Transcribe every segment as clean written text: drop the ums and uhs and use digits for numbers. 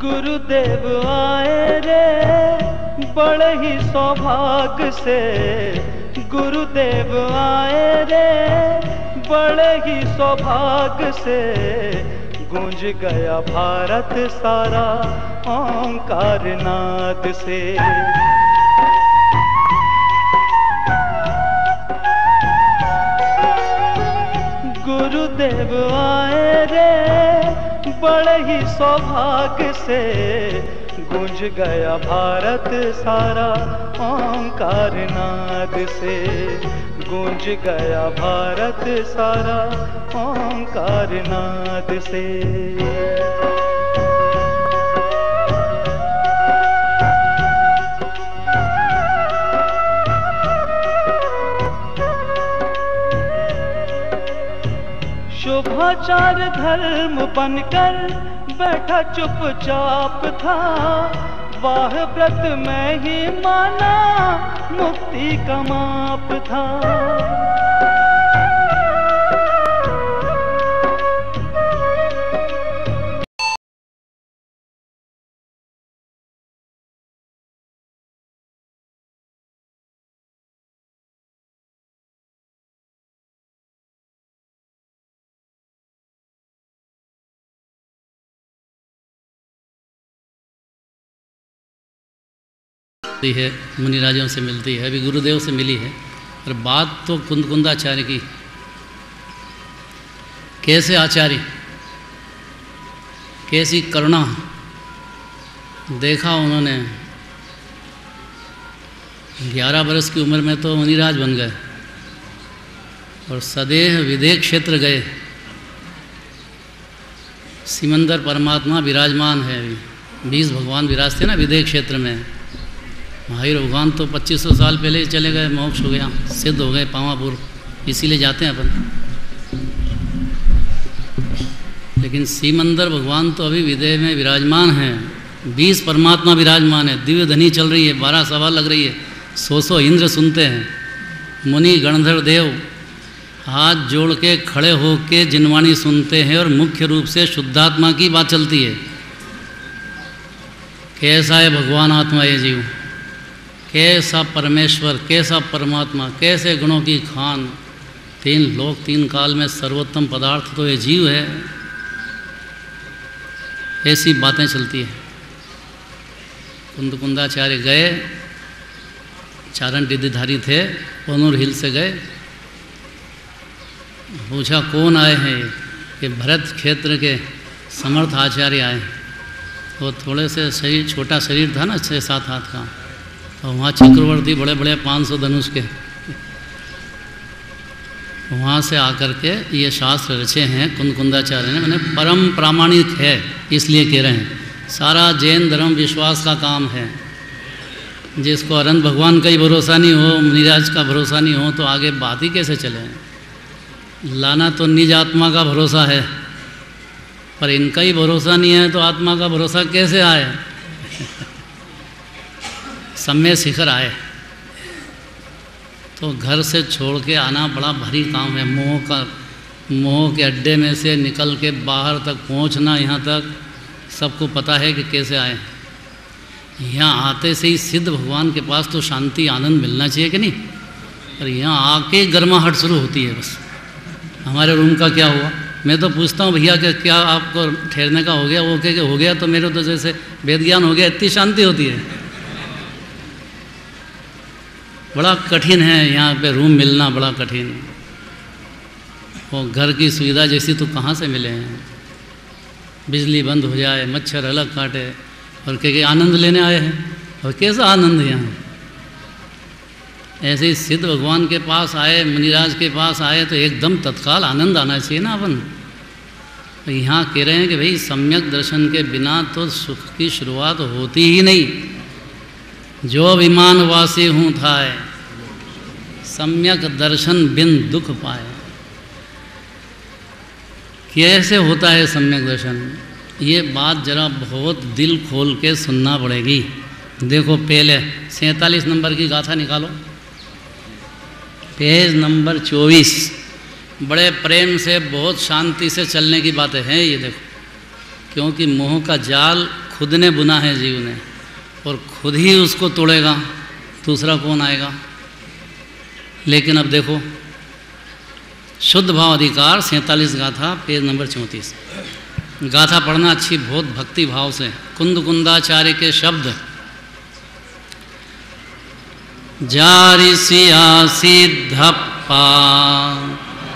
गुरुदेव आए रे बड़े ही सौभाग्य से, गुरुदेव आए रे बड़े ही सौभाग्य से, गूंज गया भारत सारा ओंकार नाद से। गुरुदेव आए रे बड़े ही सौभाग्य से, गूंज गया भारत सारा ओंकार नाद से, गूंज गया भारत सारा ओंकार नाद से। शुभाचार धर्म बनकर बैठा चुपचाप था, वाह व्रत में ही माना मुक्ति का माप था। है मुनिराजों से मिलती है, अभी गुरुदेव से मिली है। और बात तो कुंदकुंदाचार्य की, कैसे आचार्य, कैसी करुणा देखा उन्होंने। 11 बरस की उम्र में तो मुनिराज बन गए और सदेह विदेह क्षेत्र गए। सिमंदर परमात्मा विराजमान है, 20 भगवान विराजते ना विदेह क्षेत्र में। महावीर भगवान तो 2500 साल पहले ही चले गए, मोक्ष हो गया, सिद्ध हो गए पावापुर, इसीलिए जाते हैं अपन। लेकिन सिमंदर भगवान तो अभी विदेह में विराजमान हैं। 20 परमात्मा विराजमान है, दिव्य धनी चल रही है, 12 सभा लग रही है, 100 इंद्र सुनते हैं। मुनि गणधर देव हाथ जोड़ के खड़े होके जिनवाणी सुनते हैं और मुख्य रूप से शुद्धात्मा की बात चलती है। कैसा है भगवान आत्मा ये जीव, कैसा परमेश्वर, कैसा परमात्मा, कैसे गुणों की खान, 3 लोक 3 काल में सर्वोत्तम पदार्थ तो ये जीव है। ऐसी बातें चलती है। कुंदकुंदाचार्य गए, चारण रिद्धिधारी थे, पनूर हिल से गए। पूछा कौन आए हैं कि भरत क्षेत्र के समर्थ आचार्य आए। वो थोड़े से शरीर, छोटा शरीर था ना, 6-7 हाथ का, और वहाँ चक्रवर्ती बड़े बड़े 500 धनुष के, वहाँ से आकर के ये शास्त्र रचे हैं कुंदकुंदाचार्य ने। मैंने परम प्रामाणिक है इसलिए कह रहे हैं, सारा जैन धर्म विश्वास का काम है। जिसको अनंत भगवान का ही भरोसा नहीं हो, मुनिराज का भरोसा नहीं हो, तो आगे बात ही कैसे चले। लाना तो निज आत्मा का भरोसा है, पर इनका ही भरोसा नहीं है तो आत्मा का भरोसा कैसे आए। समय शिखर आए तो घर से छोड़ के आना बड़ा भारी काम है। मोह के अड्डे में से निकल के बाहर तक पहुंचना, यहाँ तक सबको पता है कि कैसे आए। यहाँ आते से ही सिद्ध भगवान के पास तो शांति आनंद मिलना चाहिए कि नहीं, पर यहाँ आके गर्माहट शुरू होती है। बस हमारे रूम का क्या हुआ, मैं तो पूछता हूँ भैया कि क्या आपको ठहरने का हो गया? वो कहे कि हो गया, तो मेरे तो जैसे वेद ज्ञान हो गया, इतनी शांति होती है। बड़ा कठिन है यहाँ पे रूम मिलना, बड़ा कठिन। वो घर की सुविधा जैसी तो कहाँ से मिले हैं? बिजली बंद हो जाए, मच्छर अलग काटे, और कहे आनंद लेने आए हैं। और कैसा आनंद यहाँ? ऐसे ही सिद्ध भगवान के पास आए, मुनिराज के पास आए तो एकदम तत्काल आनंद आना चाहिए ना अपन। तो यहाँ कह रहे हैं कि भाई सम्यक दर्शन के बिना तो सुख की शुरुआत होती ही नहीं। जो विमानवासी हूँ थाए, सम्यक दर्शन बिन दुख पाए। कैसे होता है सम्यक दर्शन? ये बात जरा बहुत दिल खोल के सुनना पड़ेगी। देखो पहले 47 नंबर की गाथा निकालो, पेज नंबर 24। बड़े प्रेम से, बहुत शांति से चलने की बातें हैं ये। देखो, क्योंकि मोह का जाल खुद ने बुना है जीव ने, और खुद ही उसको तोड़ेगा, दूसरा कौन आएगा? लेकिन अब देखो, शुद्ध भाव अधिकार 47 गाथा, पेज नंबर 34। गाथा पढ़ना अच्छी, बहुत भक्ति भाव से। कुंद कुंदाचार्य के शब्द। जारिसिया सिद्धप्पा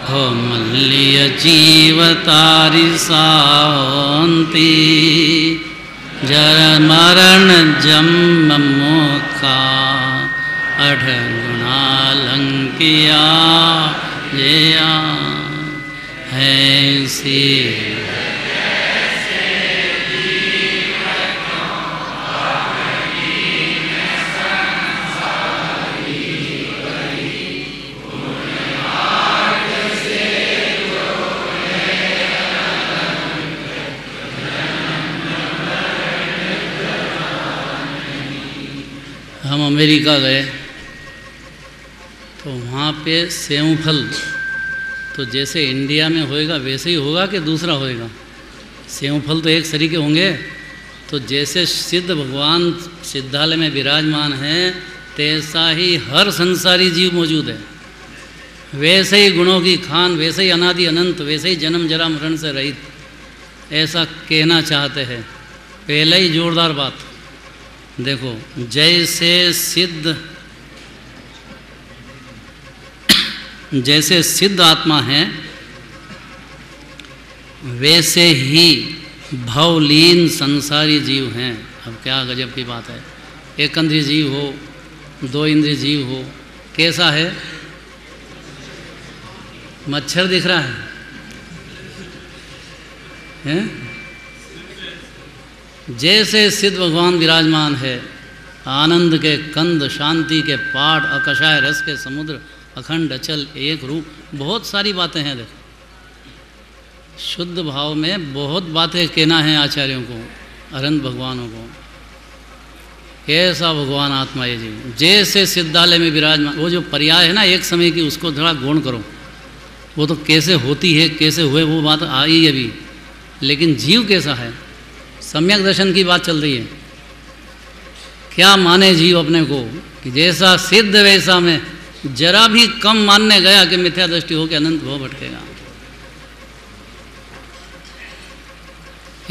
हो मल्लिय जीवतारि सावंती, जर मरण जन्म मुखा अढ़गुणालंकिया जया है सी। हम अमेरिका गए तो वहाँ पे सेव फल तो जैसे इंडिया में होएगा वैसे ही होगा कि दूसरा होएगा? सेव फल तो एक सरीके होंगे। तो जैसे सिद्ध भगवान सिद्धालय में विराजमान हैं, तैसा ही हर संसारी जीव मौजूद है। वैसे ही गुणों की खान, वैसे ही अनादि अनंत, वैसे ही जन्म जरा मरण से रहित, ऐसा कहना चाहते हैं। पहले ही जोरदार बात। देखो, जैसे सिद्ध आत्मा है, वैसे ही भवलीन संसारी जीव हैं। अब क्या गजब की बात है। एक इंद्रिय जीव हो, दो इंद्रिय जीव हो, कैसा है? मच्छर दिख रहा है? जैसे सिद्ध भगवान विराजमान है, आनंद के कंद, शांति के पाठ, अकषाय रस के समुद्र, अखंड अचल एक रूप, बहुत सारी बातें हैं। देखो, शुद्ध भाव में बहुत बातें कहना है आचार्यों को, अनंत भगवानों को। कैसा भगवान आत्मा ये जीव, जैसे सिद्धालय में विराजमान। वो जो पर्याय है ना एक समय की, उसको थोड़ा गौण करो। वो तो कैसे होती है, कैसे हुए, वो बात आई अभी। लेकिन जीव कैसा है? सम्यक दर्शन की बात चल रही है। क्या माने जीव अपने को कि जैसा सिद्ध वैसा में जरा भी कम मानने गया कि मिथ्या दृष्टि हो के अनंत भाव भटकेगा।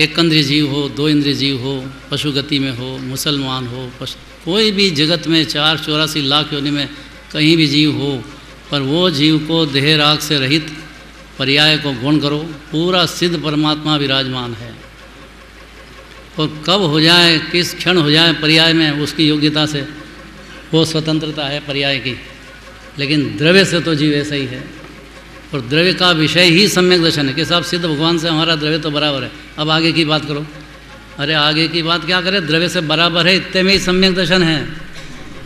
एक इंद्रिय जीव हो, दो इंद्रिय जीव हो, पशु गति में हो, मुसलमान हो, कोई भी जगत में 484 लाख योनि में कहीं भी जीव हो, पर वो जीव को देह राग से रहित पर्याय को गुण करो, पूरा सिद्ध परमात्मा विराजमान है। और कब हो जाए, किस क्षण हो जाए पर्याय में, उसकी योग्यता से वो स्वतंत्रता है पर्याय की। लेकिन द्रव्य से तो जीव ऐसा ही है, और द्रव्य का विषय ही सम्यक दर्शन है कि साहब सिद्ध भगवान से हमारा द्रव्य तो बराबर है। अब आगे की बात करो। अरे आगे की बात क्या करें, द्रव्य से बराबर है, इतने में ही सम्यक दर्शन है।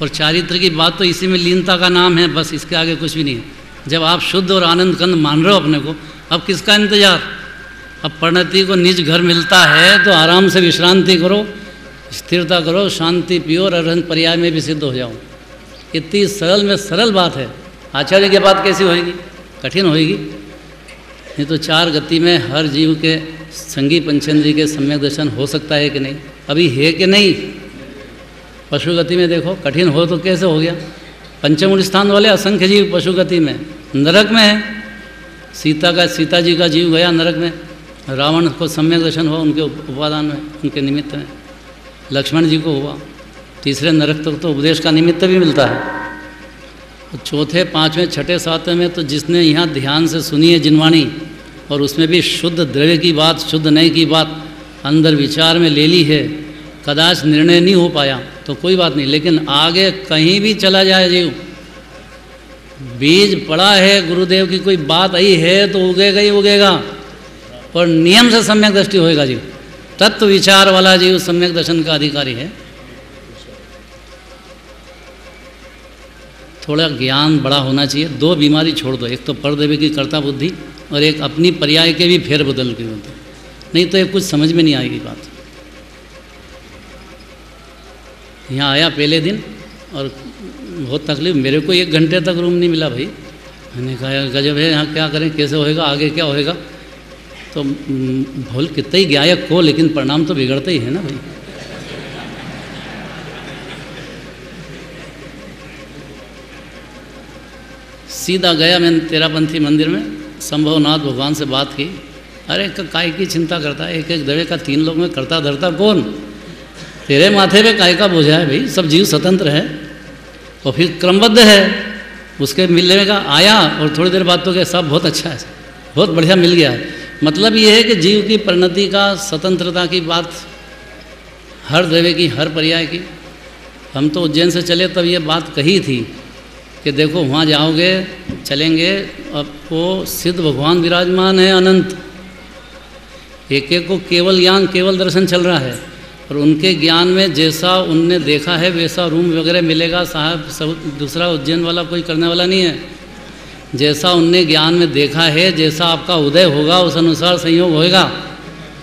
और चारित्र की बात तो इसी में लीनता का नाम है, बस इसके आगे कुछ भी नहीं है। जब आप शुद्ध और आनंद कंद मान रहे हो अपने को, अब किसका इंतजार? अब परिणति को निज घर मिलता है तो आराम से विश्रांति करो, स्थिरता करो, शांति पियो और अरहंत पर्याय में भी सिद्ध हो जाओ। इतनी सरल में सरल बात है। आचार्य की बात कैसी होएगी? कठिन होएगी। नहीं तो 4 गति में हर जीव के संगी पंचेंद्रिय के सम्यक दर्शन हो सकता है कि नहीं? अभी है कि नहीं? पशु गति में देखो, कठिन हो तो कैसे हो गया? पंचम स्थान वाले असंख्य जीव पशु गति में, नरक में है, सीता जी का जीव गया नरक में, रावण को सम्यक दर्शन हुआ उनके उपादान में, उनके निमित्त में। लक्ष्मण जी को हुआ। तीसरे नरक तक तो उपदेश का निमित्त भी मिलता है। चौथे, पाँचवें, छठे, सातवें में तो जिसने यहाँ ध्यान से सुनी है जिनवाणी, और उसमें भी शुद्ध द्रव्य की बात, शुद्ध नय की बात अंदर विचार में ले ली है, कदाच निर्णय नहीं हो पाया तो कोई बात नहीं, लेकिन आगे कहीं भी चला जाए जीव, बीज पड़ा है, गुरुदेव की कोई बात आई है तो उगेगा ही उगेगा, और नियम से सम्यक दृष्टि होएगा जीव। तत्व विचार वाला जीव सम्यक दर्शन का अधिकारी है। थोड़ा ज्ञान बड़ा होना चाहिए। दो बीमारी छोड़ दो, एक तो परदेवी की कर्ता बुद्धि और एक अपनी पर्याय के भी फेर बदल की बुद्धि, नहीं तो ये कुछ समझ में नहीं आएगी बात। यहाँ आया पहले दिन और बहुत तकलीफ, मेरे को 1 घंटे तक रूम नहीं मिला भाई। मैंने कहा गजब है, यहाँ क्या करें, कैसे होएगा, आगे क्या होएगा। तो भूल कितना ही गायक हो, लेकिन परिणाम तो बिगड़ता ही है ना भाई। सीधा गया मैं तेरापंथी मंदिर में, संभवनाथ भगवान से बात की। अरे काय की चिंता करता है, एक एक दवे का 3 लोग में करता धरता कौन, तेरे माथे पे काय का बोझा है भाई, सब जीव स्वतंत्र है और फिर क्रमबद्ध है। उसके मिलने का आया और थोड़ी देर बाद तो क्या, सब बहुत अच्छा है, बहुत बढ़िया मिल गया है। मतलब ये है कि जीव की परिणति का, स्वतंत्रता की बात, हर द्रव्य की, हर पर्याय की। हम तो उज्जैन से चले तब ये बात कही थी कि देखो वहाँ जाओगे, चलेंगे, आपको सिद्ध भगवान विराजमान है अनंत, एक एक को केवल ज्ञान, केवल दर्शन चल रहा है, और उनके ज्ञान में जैसा उनने देखा है वैसा रूम वगैरह मिलेगा। साहब सब दूसरा उज्जैन वाला कोई करने वाला नहीं है। जैसा उनने ज्ञान में देखा है, जैसा आपका उदय होगा उस अनुसार संयोग होएगा,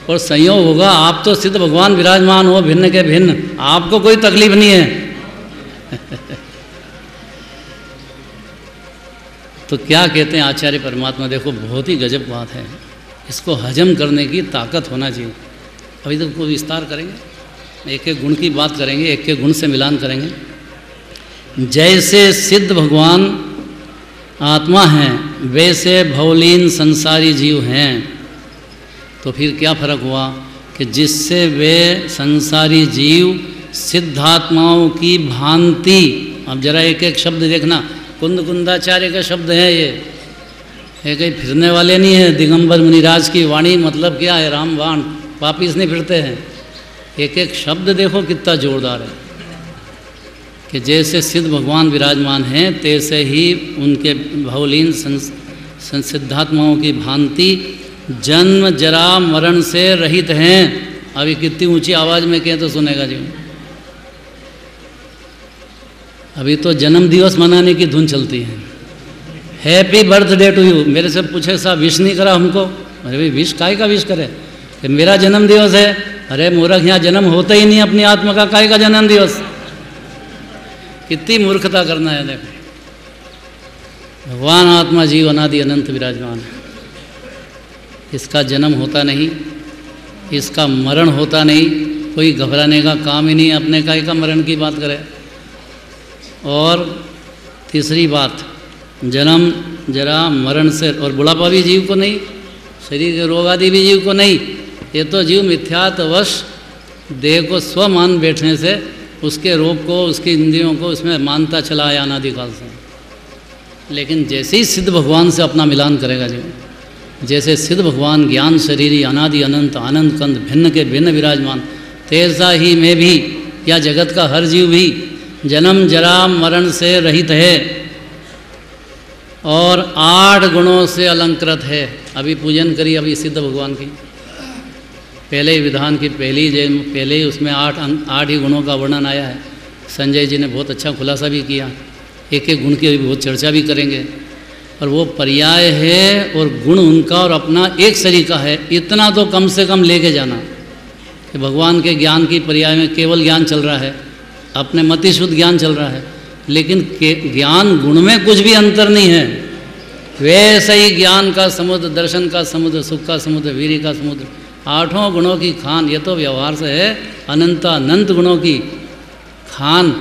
और संयोग होगा। आप तो सिद्ध भगवान विराजमान हो, भिन्न के भिन्न, आपको कोई तकलीफ नहीं है। तो क्या कहते हैं आचार्य परमात्मा, देखो बहुत ही गजब बात है, इसको हजम करने की ताकत होना चाहिए। अभी तक को विस्तार करेंगे, एक एक गुण की बात करेंगे, एक एक गुण से मिलान करेंगे। जैसे सिद्ध भगवान आत्मा हैं, वैसे भवलीन संसारी जीव हैं। तो फिर क्या फर्क हुआ कि जिससे वे संसारी जीव सिद्धात्माओं की भांति, अब जरा एक एक शब्द देखना, कुंदाचार्य का शब्द है ये कहीं फिरने वाले नहीं है। दिगंबर मुनिराज की वाणी मतलब क्या है, रामबाण, वापिस नहीं फिरते हैं। एक एक शब्द देखो कितना जोरदार है कि जैसे सिद्ध भगवान विराजमान हैं, तैसे ही उनके भवलीन सिद्धात्माओं की भांति जन्म जरा मरण से रहित हैं। अभी कितनी ऊंची आवाज़ में कहें तो सुनेगा जी। अभी तो जन्म दिवस मनाने की धुन चलती है, हैप्पी बर्थडे टू यू। मेरे से पूछे साहब विश नहीं करा हमको। अरे भाई विश काय का विश करे कि मेरा जन्म दिवस है। अरे मूर्ख, यहाँ जन्म होता ही नहीं अपनी आत्मा का, काय का जन्म दिवस। कितनी मूर्खता करना है। देखो भगवान आत्मा जीव अनादि अनंत विराजमान है, इसका जन्म होता नहीं, इसका मरण होता नहीं, कोई घबराने का काम ही नहीं, अपने काय का मरण की बात करे। और तीसरी बात, जन्म जरा मरण से, और बुढ़ापा भी जीव को नहीं, शरीर के रोग आदि भी जीव को नहीं। ये तो जीव मिथ्यात्वश देह को स्व मान बैठने से उसके रोग को, उसकी इंद्रियों को उसमें मानता चला आया अनादिकाल से। लेकिन जैसे ही सिद्ध भगवान से अपना मिलान करेगा जीव, जैसे सिद्ध भगवान ज्ञान शरीरी अनादि अनंत आनंद कंद भिन्न के भिन्न विराजमान, तैसा ही मैं भी या जगत का हर जीव भी जन्म जरा मरण से रहित है और 8 गुणों से अलंकृत है। अभी पूजन करी अभी सिद्ध भगवान की, पहले ही विधान की पहले ही उसमें 8 ही गुणों का वर्णन आया है। संजय जी ने बहुत अच्छा खुलासा भी किया, एक एक गुण की अभी बहुत चर्चा भी करेंगे। और वो पर्याय है और गुण उनका और अपना एक सरीका है। इतना तो कम से कम लेके जाना कि भगवान के ज्ञान की पर्याय में केवल ज्ञान चल रहा है, अपने मति शुद्ध ज्ञान चल रहा है, लेकिन ज्ञान गुण में कुछ भी अंतर नहीं है। वैसे ही ज्ञान का समुद्र, दर्शन का समुद्र, सुख का समुद्र, वीर्य का समुद्र, 8 गुणों की खान। ये तो व्यवहार से है अनंत गुणों की खान।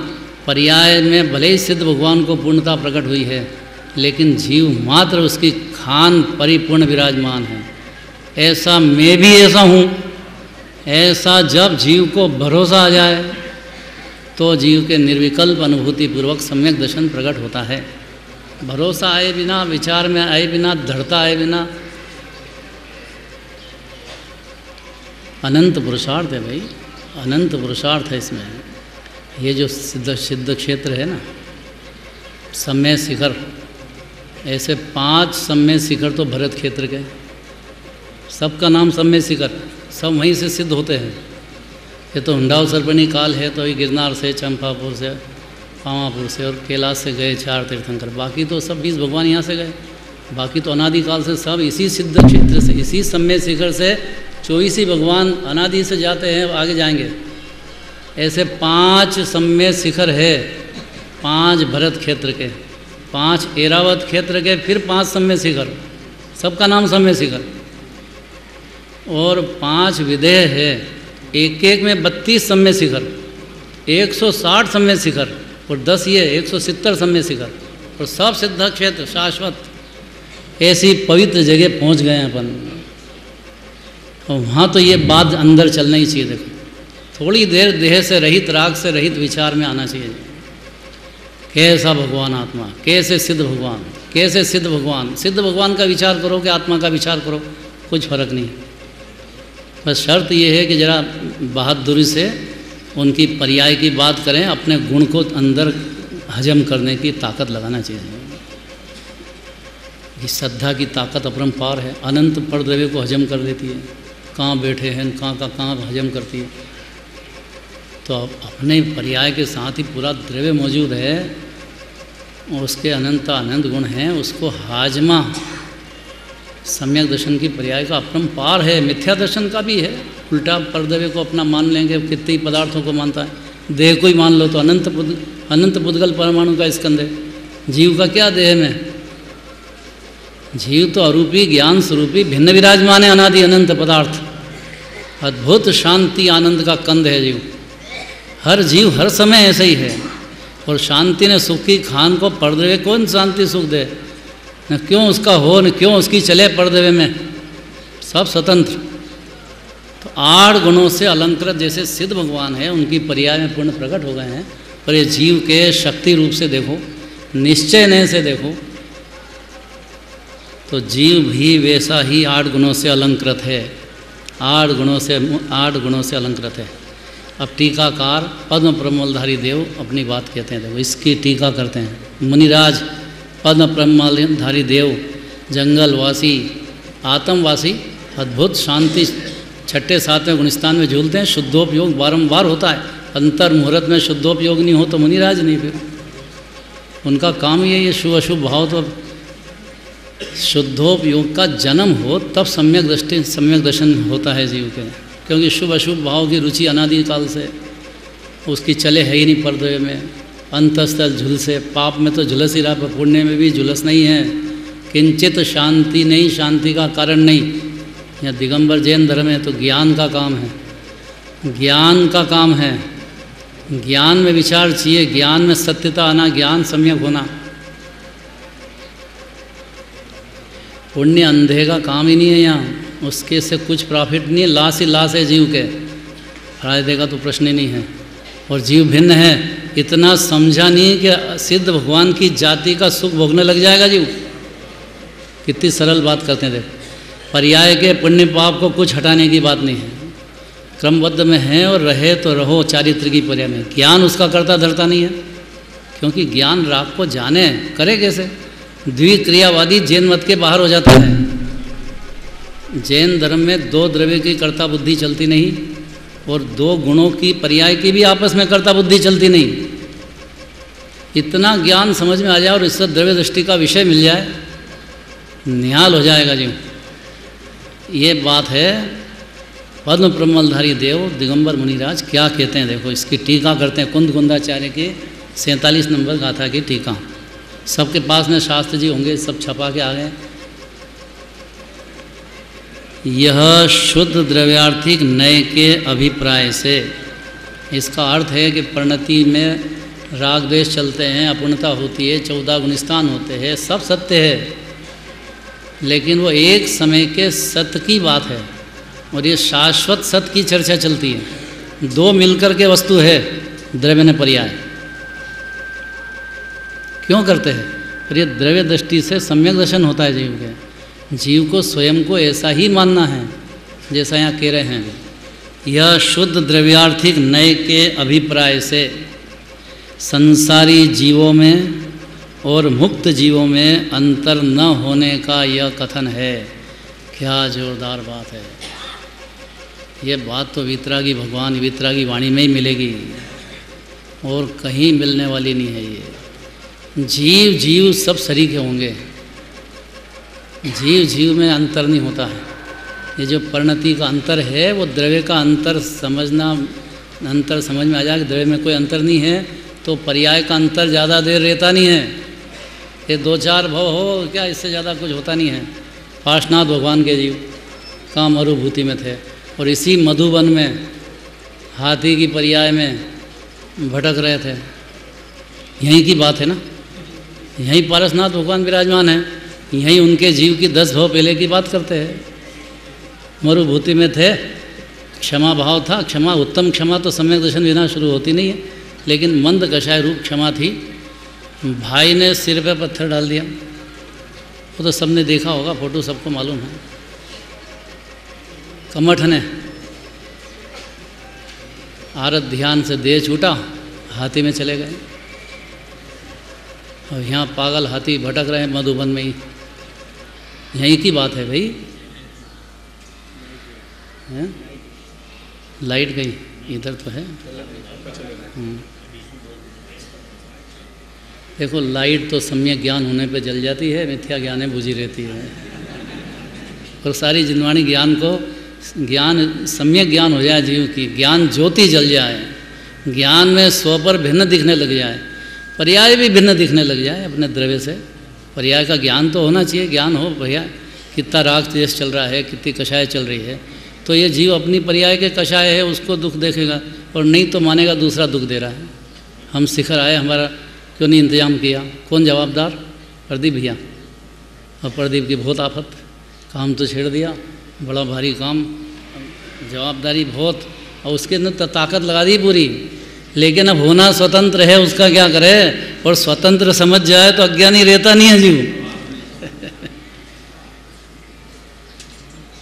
पर्याय में भले ही सिद्ध भगवान को पूर्णता प्रकट हुई है, लेकिन जीव मात्र उसकी खान परिपूर्ण विराजमान है। ऐसा मैं भी ऐसा हूँ, ऐसा जब जीव को भरोसा आ जाए तो जीव के निर्विकल्प अनुभूति पूर्वक सम्यक दर्शन प्रकट होता है। भरोसा आए बिना, विचार में आए बिना, दृढ़ता आए बिना, अनंत पुरुषार्थ है भाई, अनंत पुरुषार्थ है इसमें। ये जो सिद्ध क्षेत्र है ना, सम्य शिखर, ऐसे 5 सम्य शिखर तो भरत क्षेत्र के, सबका नाम सम्य शिखर, सब वहीं से सिद्ध होते हैं। ये तो हुंडाव सर्पणी काल है, तो अभी गिरनार से, चंपापुर से, पावापुर से और कैलाश से गए 4 तीर्थंकर, बाकी तो सब 20 भगवान यहाँ से गए। बाकी तो अनादिकाल से सब इसी सिद्ध क्षेत्र से, इसी सम्य शिखर से 24 ही भगवान अनादि से जाते हैं, आगे जाएंगे। ऐसे 5 सम्य शिखर है, 5 भरत क्षेत्र के, 5 ऐरावत क्षेत्र के, फिर 5 सम्य शिखर, सबका नाम सम्य शिखर। और 5 विदेह है, एक एक में 32 सम्य शिखर, 160 सम्य शिखर, और 10 ये 170 सम्य शिखर, और सब सिद्ध क्षेत्र शाश्वत। ऐसी पवित्र जगह पहुंच गए हैं अपन, और वहाँ तो ये बात अंदर चलना ही चाहिए। देखो, थोड़ी देर देह से रहित, राग से रहित विचार में आना चाहिए। कैसा भगवान आत्मा, कैसे सिद्ध भगवान, कैसे सिद्ध भगवान। सिद्ध भगवान का विचार करो कि आत्मा का विचार करो, कुछ फर्क नहीं। बस शर्त ये है कि ज़रा बहादुरी से उनकी पर्याय की बात करें, अपने गुण को अंदर हजम करने की ताकत लगाना चाहिए। ये श्रद्धा की ताकत अपरंपार है, अनंत परद्रव्य को हजम कर देती है। कहाँ बैठे हैं, कहाँ का कहाँ हजम करती है। तो अपने पर्याय के साथ ही पूरा द्रव्य मौजूद है, उसके अनंत अनंत गुण हैं, उसको हाजमा सम्यक दर्शन की पर्याय का अपरंपार है। मिथ्या दर्शन का भी है, उल्टा परद्रव्य को अपना मान लेंगे, कितने पदार्थों को मानता है। देह को ही मान लो तो अनंत पुद्गल परमाणु का स्कंद है। जीव का क्या देह में, जीव तो अरूपी ज्ञान स्वरूपी भिन्न विराजमान है, अनादि अनंत पदार्थ, अद्भुत शांति आनंद का कंद है जीव। हर जीव हर समय ऐसे ही है। और शांति ने सुख की खान को परद्रव्य कौन शांति सुख दे, न क्यों उसका हो, न क्यों उसकी चले परद्रव्य में, सब स्वतंत्र। तो 8 गुणों से अलंकृत जैसे सिद्ध भगवान है, उनकी पर्याय में पूर्ण प्रकट हो गए हैं। पर ये जीव के शक्ति रूप से देखो, निश्चय ने से देखो, तो जीव भी वैसा ही 8 गुणों से अलंकृत है। 8 गुणों से अलंकृत है। अब टीकाकार पद्म प्रमलधारी देव अपनी बात कहते हैं। देखो, इसकी टीका करते हैं। मुनिराज पद्म प्रमलधारी देव, जंगलवासी, आत्मवासी, अद्भुत शांति 6ठे 7वें गुणस्थान में झूलते हैं। शुद्धोपयोग बारंबार होता है। अंतर मुहूर्त में शुद्धोपयोग नहीं हो तो मुनिराज नहीं। फिर उनका काम ही है ये शुभ अशुभ भाव, तो शुद्धोपयोग का जन्म हो तब सम्यक दर्शन होता है जीव के। क्योंकि शुभ अशुभ भाव की रुचि अनादिकाल से उसकी चले है ही नहीं परद्रव्य में। अंतस्थल झुलसे, पाप में तो झुलस ही रहा, पर पुण्य में भी झुलस नहीं है। किंचित शांति नहीं, शांति का कारण नहीं। या दिगंबर जैन धर्म है तो ज्ञान का काम है, ज्ञान का काम है। ज्ञान में विचार चाहिए, ज्ञान में सत्यता आना, ज्ञान सम्यक होना। पुण्य अंधे का काम ही नहीं है यहाँ, उसके से कुछ प्रॉफिट नहीं है। लाश ही लाश है जीव के, फायदे का तो प्रश्न ही नहीं है। और जीव भिन्न है, इतना समझा नहीं कि सिद्ध भगवान की जाति का सुख भोगने लग जाएगा जीव। कितनी सरल बात करते हैं। देखो, पर्याय के पुण्य पाप को कुछ हटाने की बात नहीं है, क्रमबद्ध में है और रहे तो रहो चारित्र की पर्याय में। ज्ञान उसका करता धरता नहीं है, क्योंकि ज्ञान राग को जाने करे कैसे। द्विक्रियावादी जैन मत के बाहर हो जाता है। जैन धर्म में 2 द्रव्य की कर्ता बुद्धि चलती नहीं, और 2 गुणों की पर्याय की भी आपस में कर्ता बुद्धि चलती नहीं। इतना ज्ञान समझ में आ जाए और इससे द्रव्य दृष्टि का विषय मिल जाए, निहाल हो जाएगा जी। ये बात है। पद्म प्रमलधारी देव दिगंबर मुनिराज क्या कहते हैं, देखो इसकी टीका करते हैं। कुंद कुंदाचार्य की 47 नंबर गाथा की टीका। सबके पास में शास्त्र जी होंगे, सब छपा के आ गए। यह शुद्ध द्रव्यार्थिक नय के अभिप्राय से, इसका अर्थ है कि परिणति में राग द्वेष चलते हैं, अपूर्णता होती है, 14 गुणस्थान होते हैं, सब सत्य है। लेकिन वो एक समय के सत्य की बात है और ये शाश्वत सत्य की चर्चा चलती है। दो मिलकर के वस्तु है, द्रव्य ने पर्याय। क्यों करते हैं? और ये द्रव्य दृष्टि से सम्यक दर्शन होता है जीव के। जीव को स्वयं को ऐसा ही मानना है जैसा यहाँ कह रहे हैं। यह शुद्ध द्रव्यार्थिक नय के अभिप्राय से संसारी जीवों में और मुक्त जीवों में अंतर न होने का यह कथन है। क्या जोरदार बात है! ये बात तो वीतरागी भगवान वीतरागी वाणी में ही मिलेगी और कहीं मिलने वाली नहीं है। ये जीव जीव सब शरीक होंगे, जीव जीव में अंतर नहीं होता है। ये जो परिणति का अंतर है वो द्रव्य का अंतर समझना, अंतर समझ में आ जाए कि द्रव्य में कोई अंतर नहीं है तो पर्याय का अंतर ज़्यादा देर रहता नहीं है। ये दो चार भव हो क्या, इससे ज़्यादा कुछ होता नहीं है। पार्श्वनाथ भगवान के जीव कहाँ मरुभूति में थे और इसी मधुबन में हाथी की पर्याय में भटक रहे थे। यहीं की बात है ना, यहीं पार्श्वनाथ भगवान विराजमान है, यहीं उनके जीव की 10 भव पहले की बात करते हैं। मरुभूति में थे, क्षमा भाव था। क्षमा, उत्तम क्षमा तो सम्यक दर्शन बिना शुरू होती नहीं है, लेकिन मंद कषाय रूप क्षमा थी। भाई ने सिर पे पत्थर डाल दिया, वो तो सबने देखा होगा, फोटो सबको मालूम है। कमठ ने आरत ध्यान से देह छूटा, हाथी में चले गए। और यहाँ पागल हाथी भटक रहे हैं मधुबन में ही। यहीं की बात है भाई। है? लाइट गई, इधर तो है। देखो, लाइट तो सम्यक ज्ञान होने पे जल जाती है, मिथ्या ज्ञान में बुझी रहती है। और सारी जिनवाणी ज्ञान को, ज्ञान सम्यक ज्ञान हो जाए जीव की, ज्ञान ज्योति जल जाए, ज्ञान में स्व पर भिन्न दिखने लग जाए, पर्याय भी भिन्न दिखने लग जाए अपने द्रव्य से। पर्याय का ज्ञान तो होना चाहिए, ज्ञान हो भैया कितना राग तेज चल रहा है, कितनी कषाय चल रही है, तो ये जीव अपनी पर्याय के कषाय है उसको दुख देखेगा, और नहीं तो मानेगा दूसरा दुख दे रहा है। हम शिखर आए, हमारा क्यों नहीं इंतजाम किया? कौन जवाबदार? प्रदीप भैया। और प्रदीप की बहुत आफत, काम तो छेड़ दिया, बड़ा भारी काम, जवाबदारी बहुत, और उसके अंदर ताकत लगा दी पूरी। लेकिन अब होना स्वतंत्र है, उसका क्या करे? और स्वतंत्र समझ जाए तो अज्ञानी रहता नहीं है जीव।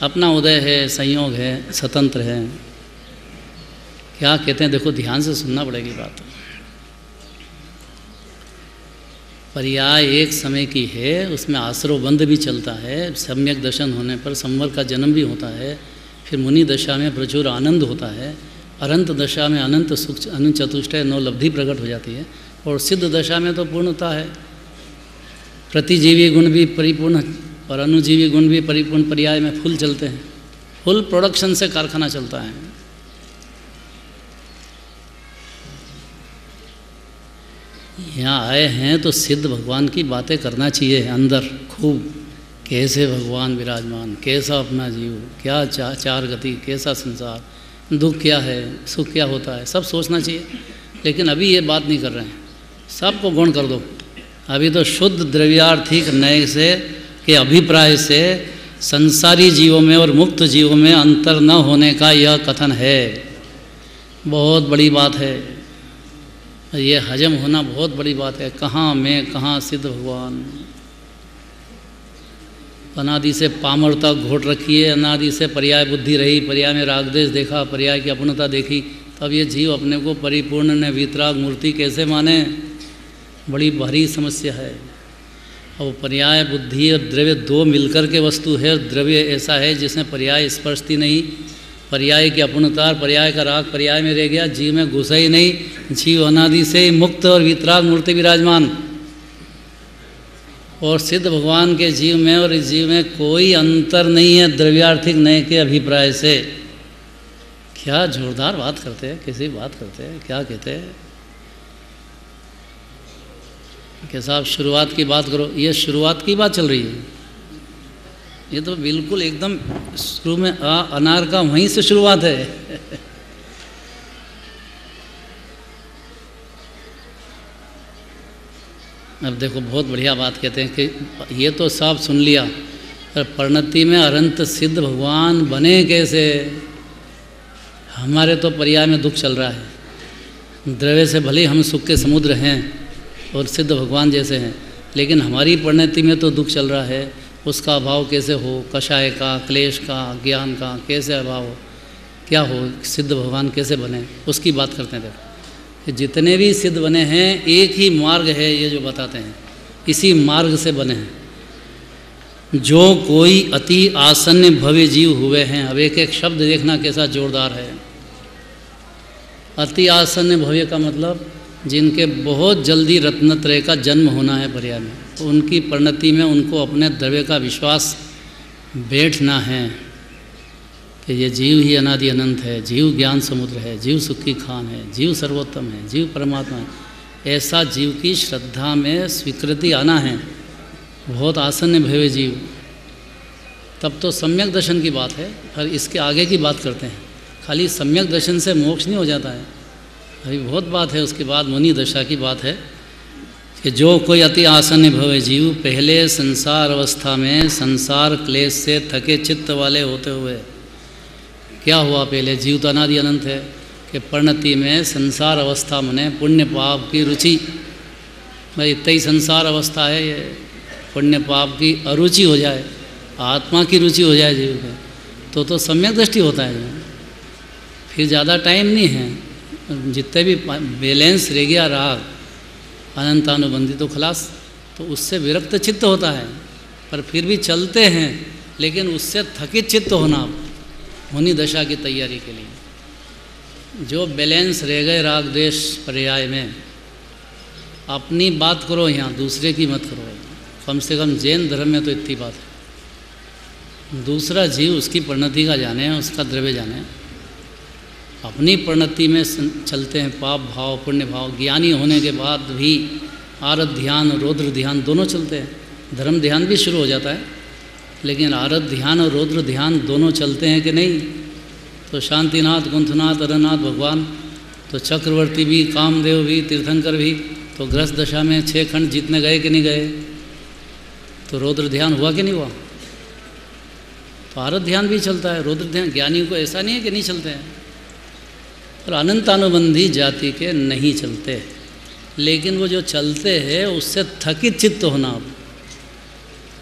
अपना उदय है, संयोग है, स्वतंत्र है। क्या कहते हैं? देखो, ध्यान से सुनना पड़ेगी बात। पर्याय एक समय की है, उसमें आश्रवबंध भी चलता है। सम्यक दर्शन होने पर संवर का जन्म भी होता है। फिर मुनि दशा में प्रचुर आनंद होता है। अनंत दशा में अनंत सुख, अनंत चतुष्टय नवलब्धि प्रकट हो जाती है। और सिद्ध दशा में तो पूर्णता है। प्रतिजीवी गुण भी परिपूर्ण और अनुजीवी गुण भी परिपूर्ण पर्याय में फुल चलते हैं। फुल प्रोडक्शन से कारखाना चलता है। यहाँ आए हैं तो सिद्ध भगवान की बातें करना चाहिए अंदर खूब। कैसे भगवान विराजमान, कैसा अपना जीव, क्या चार गति, कैसा संसार, दुख क्या है, सुख क्या होता है, सब सोचना चाहिए। लेकिन अभी ये बात नहीं कर रहे हैं, सबको गौण कर दो। अभी तो शुद्ध द्रव्यार्थिक नय से के अभिप्राय से संसारी जीवों में और मुक्त जीवों में अंतर न होने का यह कथन है। बहुत बड़ी बात है, ये हजम होना बहुत बड़ी बात है। कहाँ मैं, कहाँ सिद्ध भगवान। अनादि से पामर तक घोट रखी है, अनादि से पर्याय बुद्धि रही, पर्याय में रागदेश देखा, पर्याय की अपूर्णता देखी, तब ये जीव अपने को परिपूर्ण ने वितराग मूर्ति कैसे माने? बड़ी भारी समस्या है। और पर्याय बुद्धि और द्रव्य दो मिलकर के वस्तु है। द्रव्य ऐसा है जिसमें पर्याय स्पर्शती नहीं, पर्याय की अपूर्णता, पर्याय का राग पर्याय में रह गया, जीव में घुसा ही नहीं। जीव अनादि से मुक्त और वितराग मूर्ति विराजमान। और सिद्ध भगवान के जीव में और इस जीव में कोई अंतर नहीं है द्रव्यार्थिक नय के अभिप्राय से। क्या जोरदार बात करते हैं, कैसी बात करते हैं, क्या कहते हैं कि साहब शुरुआत की बात करो। ये शुरुआत की बात चल रही है, ये तो बिल्कुल एकदम शुरू में अनार का वहीं से शुरुआत है। अब देखो, बहुत बढ़िया बात कहते हैं कि ये तो साफ सुन लिया, पर परिणति में अनंत सिद्ध भगवान बने कैसे? हमारे तो पर्याय में दुख चल रहा है। द्रव्य से भले हम सुख के समुद्र हैं और सिद्ध भगवान जैसे हैं, लेकिन हमारी परिणति में तो दुख चल रहा है। उसका अभाव कैसे हो? कषाय का, क्लेश का, ज्ञान का कैसे अभाव हो? क्या हो? सिद्ध भगवान कैसे बने? उसकी बात करते हैं। देखो, जितने भी सिद्ध बने हैं एक ही मार्ग है, ये जो बताते हैं, इसी मार्ग से बने हैं। जो कोई अति आसन्न भव्य जीव हुए हैं, अब एक एक शब्द देखना कैसा जोरदार है। अति आसन्न भव्य का मतलब जिनके बहुत जल्दी रत्नत्रय का जन्म होना है पर्याय में, तो उनकी परिणति में उनको अपने द्रव्य का विश्वास बैठना है कि ये जीव ही अनादि अनंत है, जीव ज्ञान समुद्र है, जीव सुख की खान है, जीव सर्वोत्तम है, जीव परमात्मा है। ऐसा जीव की श्रद्धा में स्वीकृति आना है, बहुत आसन्न भव्य जीव। तब तो सम्यक दर्शन की बात है। और इसके आगे की बात करते हैं। खाली सम्यक दर्शन से मोक्ष नहीं हो जाता है, अभी बहुत बात है। उसके बाद मुनि दशा की बात है कि जो कोई अति आसन्न भव्य जीव पहले संसार अवस्था में संसार क्लेश से थके चित्त वाले होते हुए, क्या हुआ? पहले जीव तो अनादि अनंत है कि परिणति में संसार अवस्था मने पुण्य पाप की रुचि, भाई इतना ही संसार अवस्था है, ये पुण्य पाप की अरुचि हो जाए, आत्मा की रुचि हो जाए जीव में, तो सम्यक दृष्टि होता है। फिर ज़्यादा टाइम नहीं है, जितने भी बैलेंस रह गया राग अनंतानुबंधी तो खलास, तो उससे विरक्त चित्त होता है। पर फिर भी चलते हैं, लेकिन उससे थकित चित्त होना मुनि दशा की तैयारी के लिए। जो बैलेंस रह गए राग द्वेष पर्याय में, अपनी बात करो यहाँ, दूसरे की मत करो। कम से कम जैन धर्म में तो इतनी बात है। दूसरा जीव उसकी परिणति का जाने, उसका द्रव्य जाने, अपनी परिणति में चलते हैं। पाप भाव पुण्य भाव, ज्ञानी होने के बाद भी आरत ध्यान रौद्र ध्यान दोनों चलते हैं। धर्म ध्यान भी शुरू हो जाता है, लेकिन आरत ध्यान और रौद्र ध्यान दोनों चलते हैं कि नहीं? तो शांतिनाथ, कुंथनाथ, अरनाथ भगवान, तो चक्रवर्ती भी, कामदेव भी, तीर्थंकर भी, तो ग्रस्त दशा में 6 खंड जीतने गए कि नहीं गए? तो रौद्र ध्यान हुआ कि नहीं हुआ? तो आरत ध्यान भी चलता है, रौद्र ध्यान। ज्ञानियों को ऐसा नहीं है कि नहीं चलते हैं, और अनंतानुबंधी जाति के नहीं चलते। लेकिन वो जो चलते हैं उससे थकित चित्त होना। अब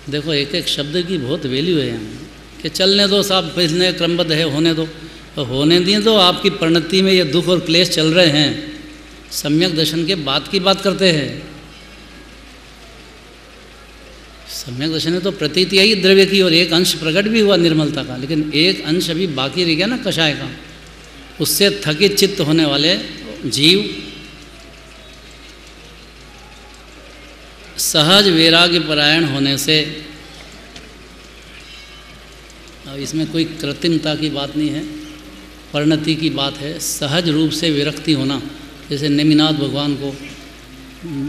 देखो, एक एक शब्द की बहुत वैल्यू है यहाँ, कि चलने दो साहब, पिछले क्रमबद्ध है, होने दो, तो होने दिए। तो आपकी परिणति में ये दुख और क्लेश चल रहे हैं, सम्यक दर्शन के बाद की बात करते हैं। सम्यक दर्शन में तो प्रतीति आई द्रव्य की, और एक अंश प्रकट भी हुआ निर्मलता का, लेकिन एक अंश अभी बाकी रह गया ना कषाय का। उससे थकित चित्त होने वाले जीव सहज वैराग्य परायण होने से, अब इसमें कोई कृत्रिमता की बात नहीं है, परिणति की बात है। सहज रूप से विरक्ति होना, जैसे नेमिनाथ भगवान को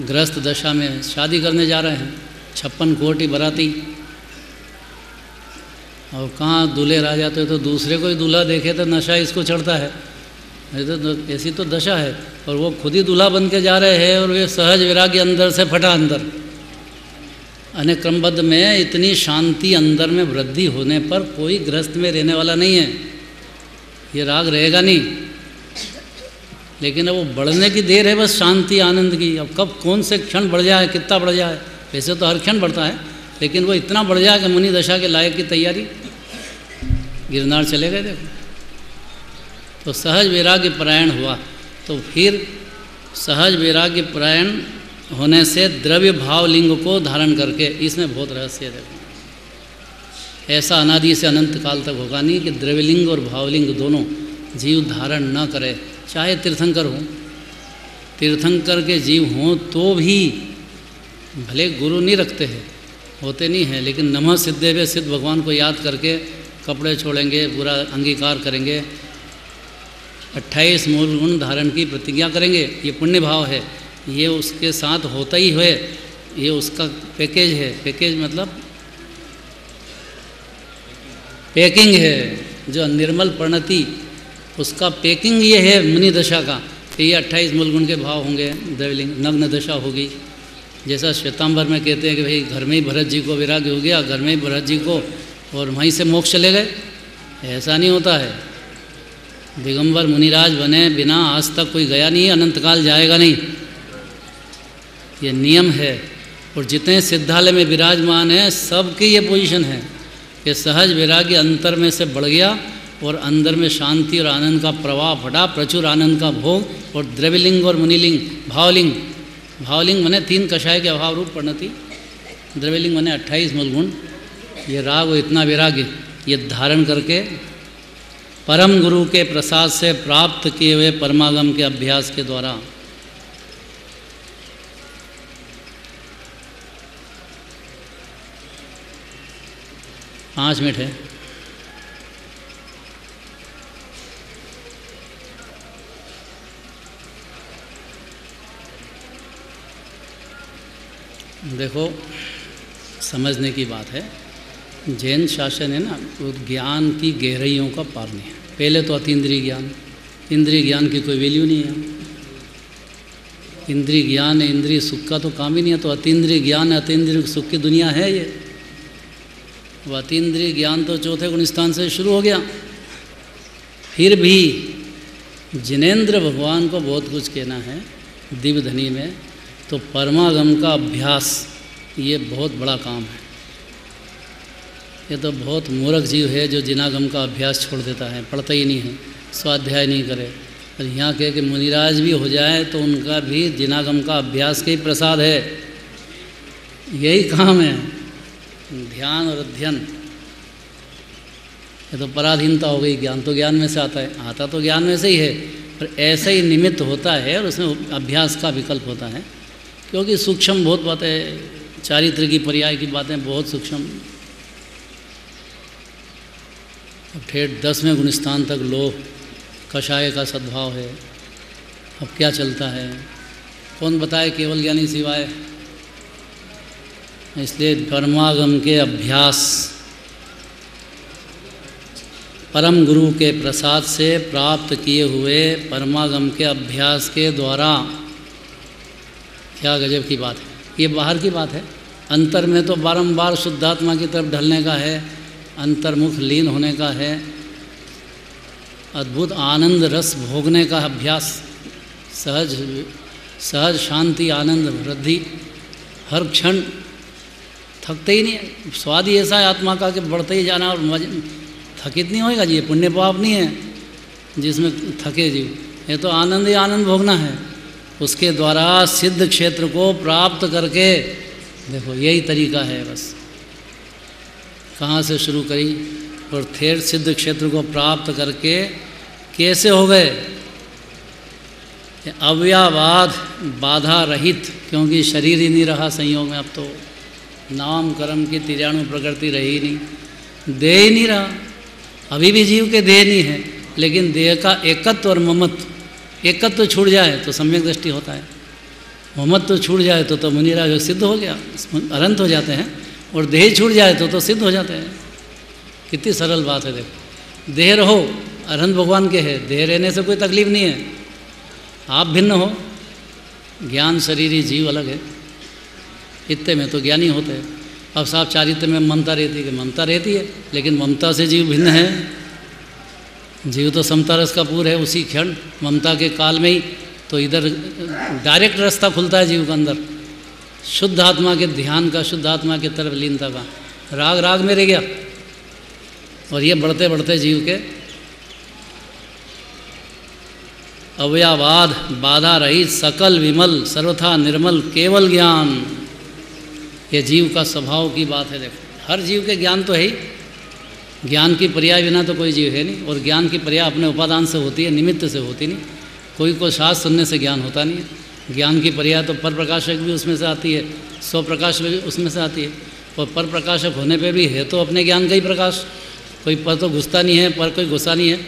ग्रस्त दशा में शादी करने जा रहे हैं, 56 कोटि बराती, और कहाँ दूल्हे रह जाते तो दूसरे को ही दूल्हा देखे तो नशा इसको चढ़ता है। ऐसी तो दशा है, और वो खुद ही दूल्हा बन के जा रहे हैं, और वे सहज वैराग्य अंदर से फटा अंदर। अनेक क्रमबद्ध में इतनी शांति अंदर में वृद्धि होने पर कोई गृहस्थ में रहने वाला नहीं है, ये राग रहेगा नहीं। लेकिन अब वो बढ़ने की देर है, बस शांति आनंद की। अब कब कौन से क्षण बढ़ जाए, कितना बढ़ जाए? वैसे तो हर क्षण बढ़ता है, लेकिन वो इतना बढ़ जाए कि मुनि दशा के लायक की तैयारी, गिरनार चले गए। देखो, तो सहज वैराग्य परायण हुआ, तो फिर सहज वैराग्य परायण होने से द्रव्य भाव लिंग को धारण करके, इसमें बहुत रहस्य है। देखो, ऐसा अनादि से अनंत काल तक होगा नहीं कि द्रव्यलिंग और भावलिंग दोनों जीव धारण न करे। चाहे तीर्थंकर हों, तीर्थंकर के जीव हों तो भी भले गुरु नहीं रखते हैं, होते नहीं हैं, लेकिन नमः सिद्धेवे सिद्ध भगवान को याद करके कपड़े छोड़ेंगे, पूरा अंगीकार करेंगे, 28 मूल गुण धारण की प्रतिज्ञा करेंगे। ये पुण्य भाव है, ये उसके साथ होता ही है, ये उसका पैकेज है। पैकेज मतलब पैकिंग है, जो निर्मल परिणति उसका पैकिंग ये है मुनि दशा का, कि ये 28 मूल गुण के भाव होंगे, द्रव्यलिंग नग्न दशा होगी, जैसा श्वेतांबर में कहते हैं कि भाई घर में ही भरत जी को वैराग्य हो गया, घर में ही भरत जी को, और वहीं से मोक्ष चले गए। ऐसा नहीं होता है। दिगंबर मुनिराज बने बिना आज तक कोई गया नहीं, अनंतकाल जाएगा नहीं, ये नियम है। और जितने सिद्धालय में विराजमान हैं सबकी ये पोजीशन है कि सहज वैराग्य अंतर में से बढ़ गया और अंदर में शांति और आनंद का प्रवाह फटा, प्रचुर आनंद का भोग। और द्रव्यलिंग और मुनिलिंग, भावलिंग, भावलिंग मने 3 कषाय के अभाव रूप परिणति, द्रव्यलिंग मने 28 मूलगुण, ये राग और इतना वैराग्य ये धारण करके परम गुरु के प्रसाद से प्राप्त किए हुए परमागम के अभ्यास के द्वारा पाँच मिनट है। देखो, समझने की बात है, जैन शासन है ना, वो ज्ञान की गहराइयों का पार नहीं है। पहले तो अतीन्द्रिय ज्ञान, इंद्रिय ज्ञान की कोई वैल्यू नहीं है। इंद्रिय ज्ञान है, इंद्रिय सुख का तो काम ही नहीं है। तो अतीन्द्रिय ज्ञान है, अतीन्द्रिय सुख की दुनिया है ये। वो अतीन्द्रिय ज्ञान तो चौथे गुण स्थान से शुरू हो गया। फिर भी जिनेंद्र भगवान को बहुत कुछ कहना है दिव्य धनी में, तो परमागम का अभ्यास ये बहुत बड़ा काम है। ये तो बहुत मूर्ख जीव है जो जिनागम का अभ्यास छोड़ देता है, पढ़ता ही नहीं है, स्वाध्याय नहीं करे। और यहाँ कह के मुनिराज भी हो जाए तो उनका भी जिनागम का अभ्यास का ही प्रसाद है, यही काम है, ध्यान और अध्ययन। ये तो पराधीनता हो गई। ज्ञान तो ज्ञान में से आता है, आता तो ज्ञान में से ही है, पर ऐसा ही निमित्त होता है और उसमें अभ्यास का विकल्प होता है। क्योंकि सूक्ष्म बहुत बातें, चारित्र की पर्याय की बातें बहुत सूक्ष्म। अब ठेठ 10वें गुणस्थान तक लोभ कषाय का सद्भाव है। अब क्या चलता है, कौन बताए केवल ज्ञानी सिवाय। इसलिए परमागम के अभ्यास, परम गुरु के प्रसाद से प्राप्त किए हुए परमागम के अभ्यास के द्वारा, क्या गजब की बात है। ये बाहर की बात है, अंतर में तो बारंबार शुद्धात्मा की तरफ ढलने का है, अंतर्मुख लीन होने का है, अद्भुत आनंद रस भोगने का अभ्यास, सहज शांति आनंद वृद्धि, हर क्षण थकते ही नहीं। स्वाद ही ऐसा है आत्मा का कि बढ़ते ही जाना, और थकित नहीं होएगा जी। ये पुण्य पाप नहीं है जिसमें थके जीव, ये तो आनंद ही आनंद भोगना है। उसके द्वारा सिद्ध क्षेत्र को प्राप्त करके, देखो यही तरीका है बस। कहाँ से शुरू करी और ठेठ सिद्ध क्षेत्र को प्राप्त करके कैसे हो गए, अव्ययवाद बाधा रहित, क्योंकि शरीर ही नहीं रहा संयोग में। अब तो नाम कर्म की तिर्याणु प्रकृति रही नहीं, देह ही नहीं रहा। अभी भी जीव के देह नहीं है, लेकिन देह का एकत्व और ममत्व, एकत्व तो छूट जाए तो सम्यक दृष्टि होता है, ममत्व तो छूट जाए तो मुनिराज सिद्ध हो गया, अनंत हो जाते हैं। और देह छूट जाए तो सिद्ध हो जाते हैं। कितनी सरल बात है। देखो, देह रहो, अरहंत भगवान के है, देह रहने से कोई तकलीफ नहीं है। आप भिन्न हो, ज्ञान शरीरी जीव अलग है। इतने में तो ज्ञानी होते हैं। अब साफ चारित्र में ममता रहती है कि ममता रहती है, लेकिन ममता से जीव भिन्न है। जीव तो समता रस का पूर है, उसी क्षण ममता के काल में ही तो इधर डायरेक्ट रास्ता खुलता है जीव के अंदर, शुद्ध आत्मा के ध्यान का, शुद्ध आत्मा की तरफ लीनता का। राग राग में रह गया, और ये बढ़ते बढ़ते जीव के अव्ययवाद बाधा रहित सकल विमल सर्वथा निर्मल केवल ज्ञान, ये जीव का स्वभाव की बात है। देखो, हर जीव के ज्ञान तो है ही, ज्ञान की पर्याय बिना तो कोई जीव है नहीं। और ज्ञान की पर्याय अपने उपादान से होती है, निमित्त से होती नहीं। कोई को शास्त्र सुनने से ज्ञान होता नहीं है। ज्ञान की पर्याय तो पर प्रकाशक भी उसमें से आती है, स्व प्रकाश भी उसमें से आती है। और पर प्रकाशक होने पे भी है तो अपने ज्ञान का ही प्रकाश, कोई पर तो घुसता नहीं है, पर कोई घुसा नहीं है।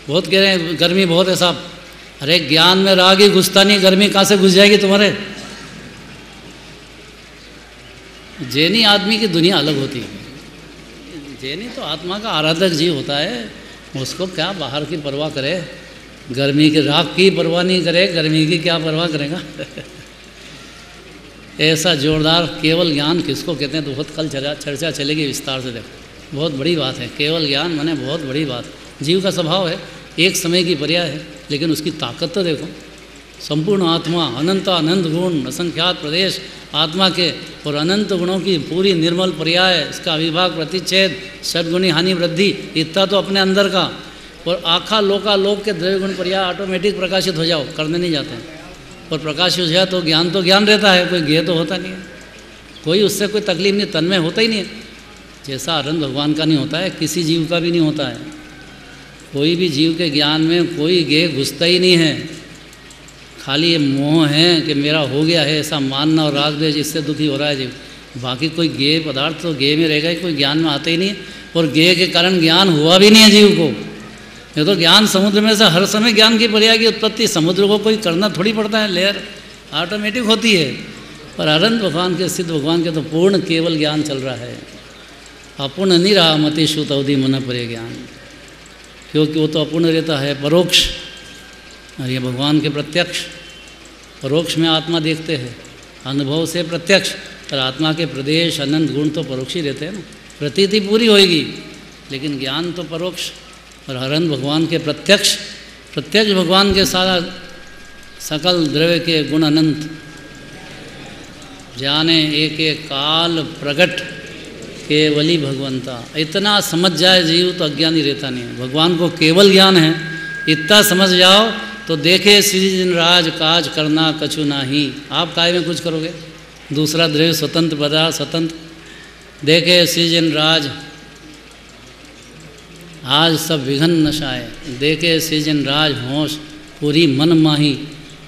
बहुत कह रहे हैं गर्मी बहुत है साहब, अरे ज्ञान में राग ही घुसता नहीं, गर्मी कहाँ से घुस जाएगी तुम्हारे। जैनी आदमी की दुनिया अलग होती है। जैनी तो आत्मा का आराधक जीव होता है, उसको क्या बाहर की परवाह करे, गर्मी के राग की परवाह नहीं करे, गर्मी की क्या परवाह करेगा। ऐसा जोरदार केवल ज्ञान किसको कहते हैं, तो बहुत कल चर्चा चलेगी विस्तार से। देखो बहुत बड़ी बात है, केवल ज्ञान माने बहुत बड़ी बात। जीव का स्वभाव है, एक समय की पर्याय है, लेकिन उसकी ताकत तो देखो। संपूर्ण आत्मा, अनंत अनंत गुण, असंख्यात प्रदेश आत्मा के और अनंत गुणों की पूरी निर्मल पर्याय, इसका अविभाग प्रतिच्छेद, षड्गुणी हानि वृद्धि, इतना तो अपने अंदर का। और आखा लोका लोक के द्रव्य गुण पर्याय ऑटोमेटिक प्रकाशित हो जाओ, करने नहीं जाते हैं। और प्रकाशित हो जाए तो ज्ञान रहता है, कोई ज्ञेय तो होता नहीं है, कोई उससे कोई तकलीफ नहीं, तन्मय होता ही नहीं है। जैसा आनंद भगवान का नहीं होता है, किसी जीव का भी नहीं होता है। कोई भी जीव के ज्ञान में कोई ज्ञेय घुसता ही नहीं है। खाली ये मोह है कि मेरा हो गया है ऐसा मानना और राग द्वेष, इससे दुखी हो रहा है जीव। बाकी कोई ज्ञेय पदार्थ तो ज्ञेय में रहेगा ही, कोई ज्ञान में आता ही नहीं है। और ज्ञेय के कारण ज्ञान हुआ भी नहीं है जीव को। ये तो ज्ञान समुद्र में से हर समय ज्ञान की पर्याय की उत्पत्ति, समुद्र को कोई करना थोड़ी पड़ता है, लहर ऑटोमेटिक होती है। पर अनंत भगवान के, सिद्ध भगवान के तो पूर्ण केवल ज्ञान चल रहा है। अपूर्ण नहीं रहा मति श्रुत अवधि मन परे ज्ञान, क्योंकि वो तो अपूर्ण रहता है, परोक्ष। और ये भगवान के प्रत्यक्ष, परोक्ष में आत्मा देखते हैं, अनुभव से प्रत्यक्ष। पर आत्मा के प्रदेश अनंत गुण तो परोक्ष ही रहते हैं ना, प्रतीति पूरी होएगी, लेकिन ज्ञान तो परोक्ष। और अनंत भगवान के प्रत्यक्ष भगवान के सारा सकल द्रव्य के गुण अनंत जाने एक एक काल प्रगट केवली भगवंता। इतना समझ जाए जीव तो अज्ञानी रहता नहीं है। भगवान को केवल ज्ञान है, इतना समझ जाओ तो देखे सृजन राज काज करना कछु नाही। आप काय में कुछ करोगे, दूसरा द्रव्य स्वतंत्र पदार्थ स्वतंत्र। देखे सृजन राज आज सब विघन नशाए, देखे सृजन राज होश पूरी मन माही।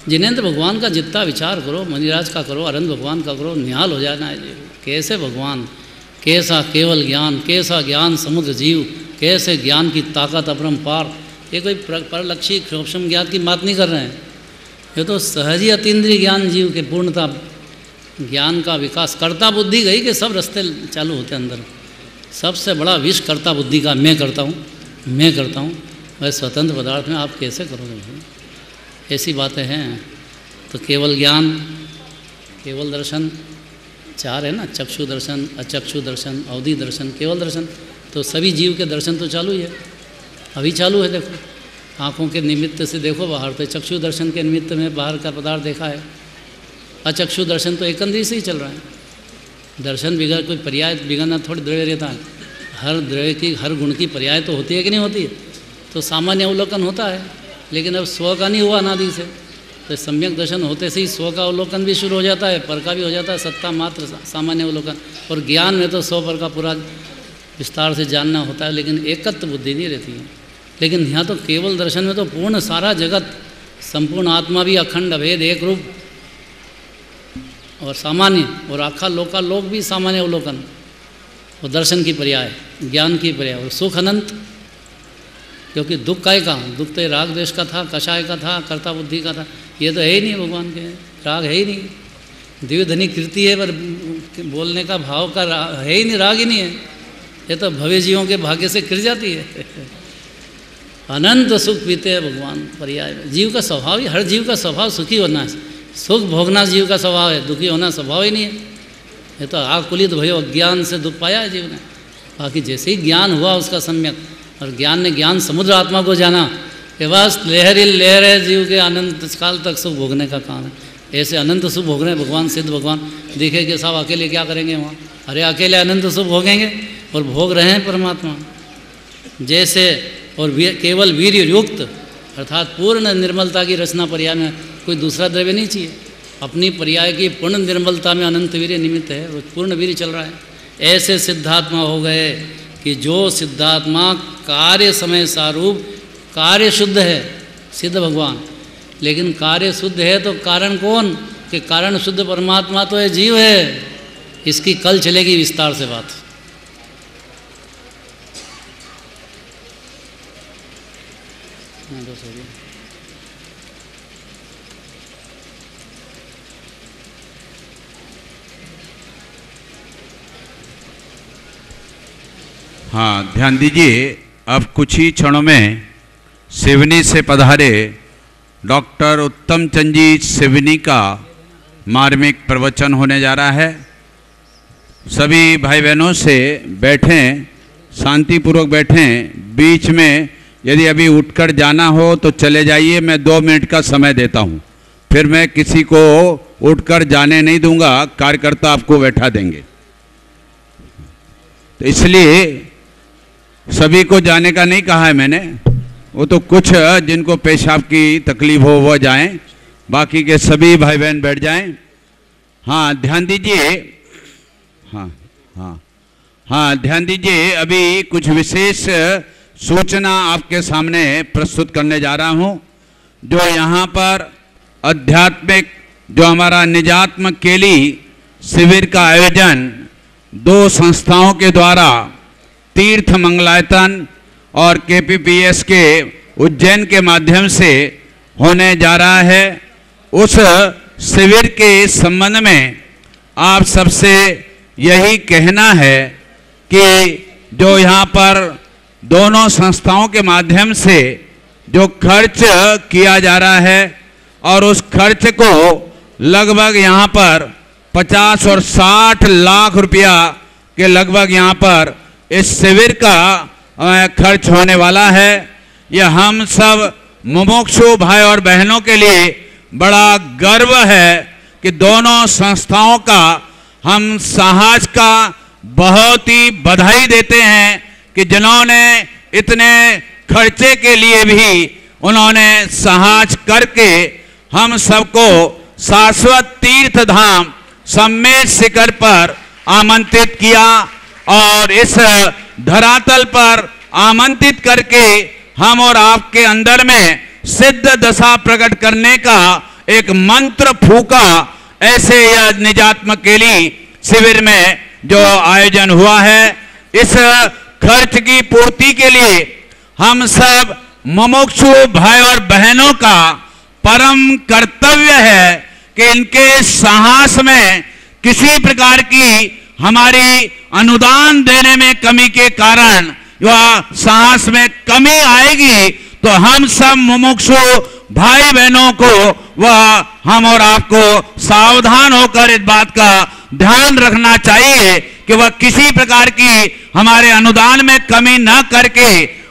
जिनेंद्र भगवान का जितना विचार करो, मणिराज का करो, अनंत भगवान का करो, निहाल हो जाना है जीव। कैसे भगवान, कैसा केवल ज्ञान, कैसा ज्ञान समुद्र जीव, कैसे ज्ञान की ताकत अपरंपार। ये कोई परलक्षी क्षोभम ज्ञान की बात नहीं कर रहे हैं, ये तो सहज ही अतीन्द्रिय ज्ञान जीव के पूर्णता ज्ञान का विकास। कर्ता बुद्धि गई कि सब रास्ते चालू होते अंदर। सबसे बड़ा विष कर्ता बुद्धि का, मैं करता हूँ मैं करता हूँ। वह स्वतंत्र पदार्थ में आप कैसे करोगे भाई, ऐसी बातें हैं। तो केवल ज्ञान, केवल दर्शन चार है ना, चक्षु दर्शन, अचक्षु दर्शन, अवधि दर्शन, केवल दर्शन। तो सभी जीव के दर्शन तो चालू ही है, अभी चालू है। देखो आँखों के निमित्त से देखो बाहर, तो चक्षु दर्शन के निमित्त में बाहर का पदार्थ देखा है। अचक्षु दर्शन तो एक अंदर से ही चल रहा है। दर्शन बिगड़ कोई पर्याय बिगड़ना थोड़ी द्रव्य रहता है। हर द्रव्य की, हर गुण की पर्याय तो होती है कि नहीं होती है। तो सामान्य अवलोकन होता है, लेकिन अब स्व का नहीं हुआ अनादि से। तो सम्यक दर्शन होते से ही स्व का अवलोकन भी शुरू हो जाता है, पर का भी हो जाता है, सत्ता मात्र सामान्य अवलोकन। और ज्ञान में तो स्व पर का पूरा विस्तार से जानना होता है, लेकिन एकत्व बुद्धि नहीं रहती है। लेकिन यहाँ तो केवल दर्शन में तो पूर्ण सारा जगत, संपूर्ण आत्मा भी अखंड अभेद एक रूप और सामान्य, और आखा लोका लोक भी सामान्य अवलोकन और दर्शन की पर्याय, ज्ञान की पर्याय। और सुख अनंत, क्योंकि दुख का ही कहाँ, दुख तो राग द्वेष का था, कषाय का था, कर्ता बुद्धि का था। ये तो है ही नहीं, भगवान के राग है ही नहीं। द्विधनी कृति है, पर बोलने का भाव का है ही नहीं, राग ही नहीं है। ये तो भव्य जीवों के भाग्य से गिर जाती है। अनंत सुख पीते हैं भगवान पर्याय। जीव का स्वभाव ही, हर जीव का स्वभाव सुखी होना है। सुख भोगना जीव का स्वभाव है, दुखी होना स्वभाव ही नहीं है। ये तो आकुलित भयो अज्ञान से दुख पाया है जीव ने। बाकी जैसे ही ज्ञान हुआ उसका सम्यक, और ज्ञान ने ज्ञान समुद्र आत्मा को जाना कि बस लहर ही लहर है जीव के, अनंत काल तक सुख भोगने का काम है। ऐसे अनंत सुख भोग रहे हैं भगवान, सिद्ध भगवान। देखे कि साहब अकेले क्या करेंगे वहाँ, अरे अकेले अनंत सुख भोगेंगे, और भोग रहे हैं परमात्मा जैसे। और केवल वीर युक्त, अर्थात पूर्ण निर्मलता की रचना पर्याय में कोई दूसरा द्रव्य नहीं चाहिए। अपनी पर्याय की पूर्ण निर्मलता में अनंत वीर्य निमित्त है, वो पूर्ण वीर्य चल रहा है। ऐसे सिद्धात्मा हो गए कि जो सिद्धात्मा कार्य समय सारूप, कार्य शुद्ध है सिद्ध भगवान, लेकिन कार्य शुद्ध है तो कारण कौन, कि कारण शुद्ध परमात्मा तो है, जीव है। इसकी कल चलेगी विस्तार से बात। हाँ, ध्यान दीजिए। अब कुछ ही क्षणों में सिवनी से पधारे डॉक्टर उत्तम चंद जी सिवनी का मार्मिक प्रवचन होने जा रहा है। सभी भाई बहनों से बैठें, शांतिपूर्वक बैठें। बीच में यदि अभी उठकर जाना हो तो चले जाइए, मैं 2 मिनट का समय देता हूँ, फिर मैं किसी को उठकर जाने नहीं दूंगा, कार्यकर्ता आपको बैठा देंगे। तो इसलिए सभी को जाने का नहीं कहा है मैंने, वो तो कुछ जिनको पेशाब की तकलीफ हो वह जाएं, बाकी के सभी भाई बहन बैठ जाएं। हाँ ध्यान दीजिए, हाँ ध्यान दीजिए। अभी कुछ विशेष सूचना आपके सामने प्रस्तुत करने जा रहा हूँ। जो यहाँ पर आध्यात्मिक जो हमारा निजात्मक केली शिविर का आयोजन 2 संस्थाओं के द्वारा तीर्थ मंगलायतन और KPPS के उज्जैन के माध्यम से होने जा रहा है, उस शिविर के संबंध में आप सबसे यही कहना है कि जो यहाँ पर दोनों संस्थाओं के माध्यम से जो खर्च किया जा रहा है और उस खर्च को लगभग यहाँ पर 50 और 60 लाख रुपया के लगभग यहाँ पर इस शिविर का खर्च होने वाला है। यह हम सब मुमुक्षु भाई और बहनों के लिए बड़ा गर्व है कि दोनों संस्थाओं का हम समाज का बहुत ही बधाई देते हैं कि जिन्होंने इतने खर्चे के लिए भी उन्होंने साहस करके हम सबको शाश्वत तीर्थ धाम सम्मेद शिखर पर आमंत्रित किया और इस धरातल पर आमंत्रित करके हम और आपके अंदर में सिद्ध दशा प्रकट करने का एक मंत्र फूका। ऐसे यह निजात्मक केली शिविर में जो आयोजन हुआ है, इस खर्च की पूर्ति के लिए हम सब मुमुक्षु भाई और बहनों का परम कर्तव्य है कि इनके साहस में किसी प्रकार की हमारी अनुदान देने में कमी के कारण वह साहस में कमी आएगी तो हम सब मुमुक्षु भाई बहनों को वह हम और आपको सावधान होकर इस बात का ध्यान रखना चाहिए कि वह किसी प्रकार की हमारे अनुदान में कमी न करके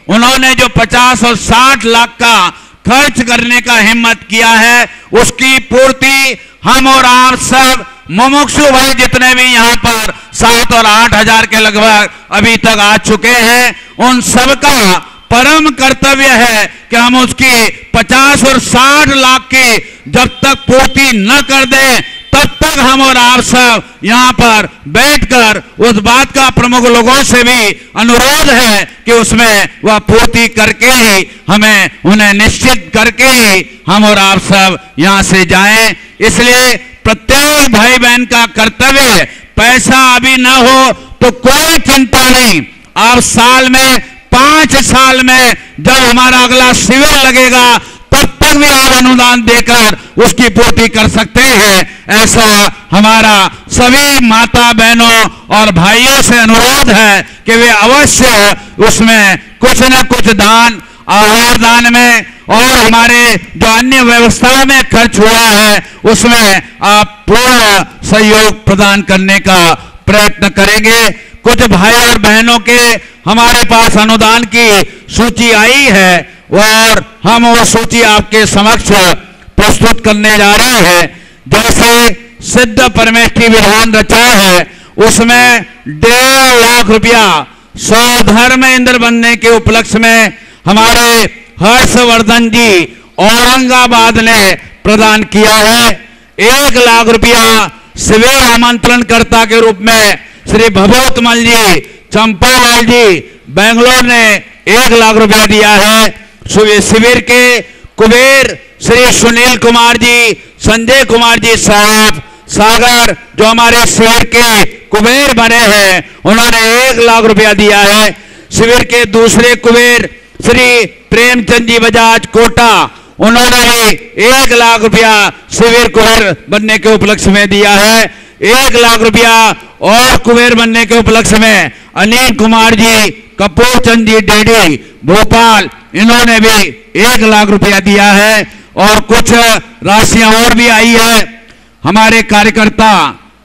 उन्होंने जो 50 और 60 लाख का खर्च करने का हिम्मत किया है उसकी पूर्ति हम और आप सब मुमुक्षु भाई जितने भी यहाँ पर 7 और 8 हजार के लगभग अभी तक आ चुके हैं, उन सब का परम कर्तव्य है कि हम उसकी 50 और 60 लाख की जब तक पूर्ति न कर दें तब तक हम और आप सब यहाँ पर बैठकर उस बात का प्रमुख लोगों से भी अनुरोध है कि उसमें वह पूर्ति करके ही हमें उन्हें निश्चित करके ही हम और आप सब यहाँ से जाएं। इसलिए प्रत्येक भाई बहन का कर्तव्य, पैसा अभी न हो तो कोई चिंता नहीं, आप साल में 5 साल में जब हमारा अगला शिविर लगेगा तब तक भी आप अनुदान देकर उसकी पूर्ति कर सकते हैं। ऐसा हमारा सभी माता बहनों और भाइयों से अनुरोध है कि वे अवश्य उसमें कुछ न कुछ दान, आहार दान में और हमारे जो अन्य व्यवस्थाओं में खर्च हुआ है उसमें आप पूर्ण सहयोग प्रदान करने का प्रयत्न करेंगे। कुछ भाई और बहनों के हमारे पास अनुदान की सूची आई है और हम वो सूची आपके समक्ष प्रस्तुत करने जा रहे हैं। जैसे सिद्ध परमेष्ठी विधान रचा है उसमें 1.5 लाख रुपया स्वधर्म इंद्र बनने के उपलक्ष्य में हमारे हर्षवर्धन जी औरंगाबाद ने प्रदान किया है। 1 लाख रुपया शिविर आमंत्रणकर्ता के रूप में श्री भगवतमल जी चंपालाल जी बेंगलोर ने 1 लाख रुपया दिया है। शिविर के कुबेर श्री सुनील कुमार जी, संजय कुमार जी साहब सागर जो हमारे शिविर के कुबेर बने हैं उन्होंने 1 लाख रुपया दिया है। शिविर के दूसरे कुबेर श्री प्रेमचंद जी बजाज कोटा, उन्होंने भी 1 लाख रुपया शिविर कुबेर बनने के उपलक्ष्य में दिया है। 1 लाख रुपया और कुबेर बनने के उपलक्ष्य में अनिल कुमार जी, कपूर चंद जी डेडी भोपाल, इन्होंने भी 1 लाख रुपया दिया है और कुछ राशियां और भी आई है। हमारे कार्यकर्ता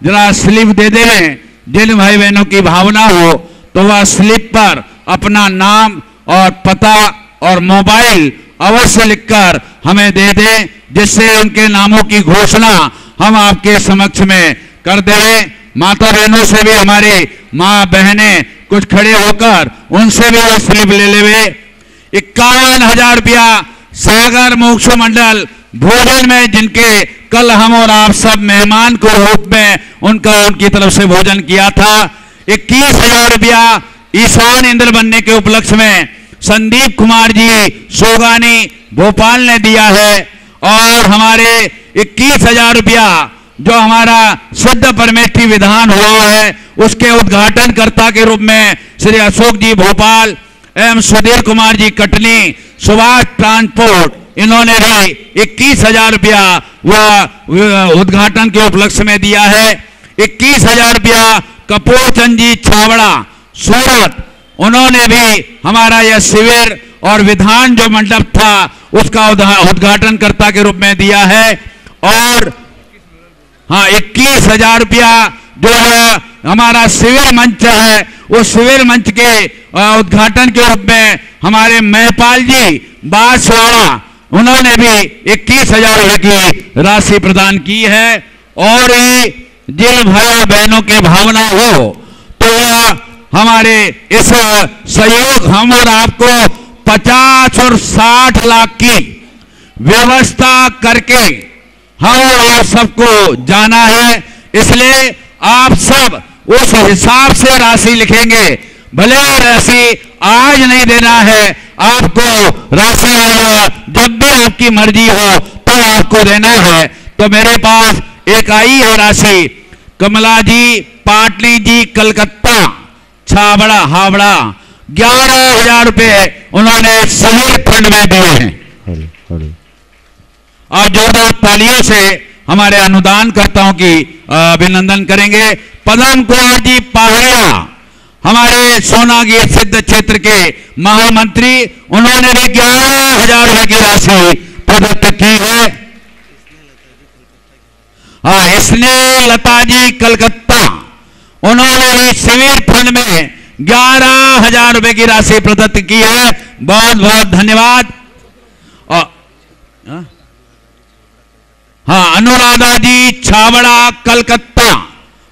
जरा स्लिप दे दें, जिन भाई बहनों की भावना हो तो वह स्लिप पर अपना नाम और पता और मोबाइल अवश्य लिखकर हमें दे दें, जिससे उनके नामों की घोषणा हम आपके समक्ष में कर दें। माता बहनों से भी हमारी माँ बहनें कुछ खड़े होकर उनसे भी वो स्लिप ले लेवे। 51,000 रुपया सागर मोक्ष मंडल भोजन में, जिनके कल हम और आप सब मेहमान को रूप में उनकी तरफ से भोजन किया था। 21,000 रुपया ईशान इंद्र बनने के उपलक्ष्य में संदीप कुमार जी सोगानी भोपाल ने दिया है। और हमारे 21,000 रुपया जो हमारा शुद्ध परमेष्ठी विधान हुआ है उसके उद्घाटनकर्ता के रूप में श्री अशोक जी भोपाल एवं सुधीर कुमार जी कटनी सुभाष ट्रांसपोर्ट, इन्होंने भी 21,000 रुपया वह उद्घाटन के उपलक्ष्य में दिया है। 21,000 रुपया कपूर चंद जी छावड़ा सूरत, उन्होंने भी हमारा यह शिविर और विधान जो मंडप था उसका उद्घाटनकर्ता के रूप में दिया है। और हाँ, 21,000 रुपया जो है हमारा शिविर मंच है, उस शिविर मंच के उद्घाटन के रूप में हमारे महपाल जी बांसवाड़ा, उन्होंने भी 21,000 रुपये की राशि प्रदान की है। और ये जिन भाइयों बहनों के भावना हो तो हमारे इस सहयोग हम और आपको 50 और 60 लाख की व्यवस्था करके हम और आप सबको जाना है। इसलिए आप सब उस हिसाब से राशि लिखेंगे। भले राशि आज नहीं देना है, आपको राशि जब भी आपकी मर्जी हो तो आपको देना है। तो मेरे पास एक आई है राशि, कमला जी पाटली जी कलकत्ता छाबड़ा हावड़ा 11,000 रुपये उन्होंने सही फंड में दिए हैं। और जोरदार तालियों से हमारे अनुदानकर्ताओं की अभिनंदन करेंगे। पदम कुमार जी पहाड़िया, हमारे सोनागिर सिद्ध क्षेत्र के महामंत्री, उन्होंने भी 11,000 रुपये की राशि प्रदत्त की है। हाँ, स्नेह लता जी कलकत्ता, उन्होंने भी शिविर फंड में 11,000 रुपये की राशि प्रदत्त की है। बहुत बहुत धन्यवाद। और हाँ, अनुराधा जी छावड़ा कलकत्ता,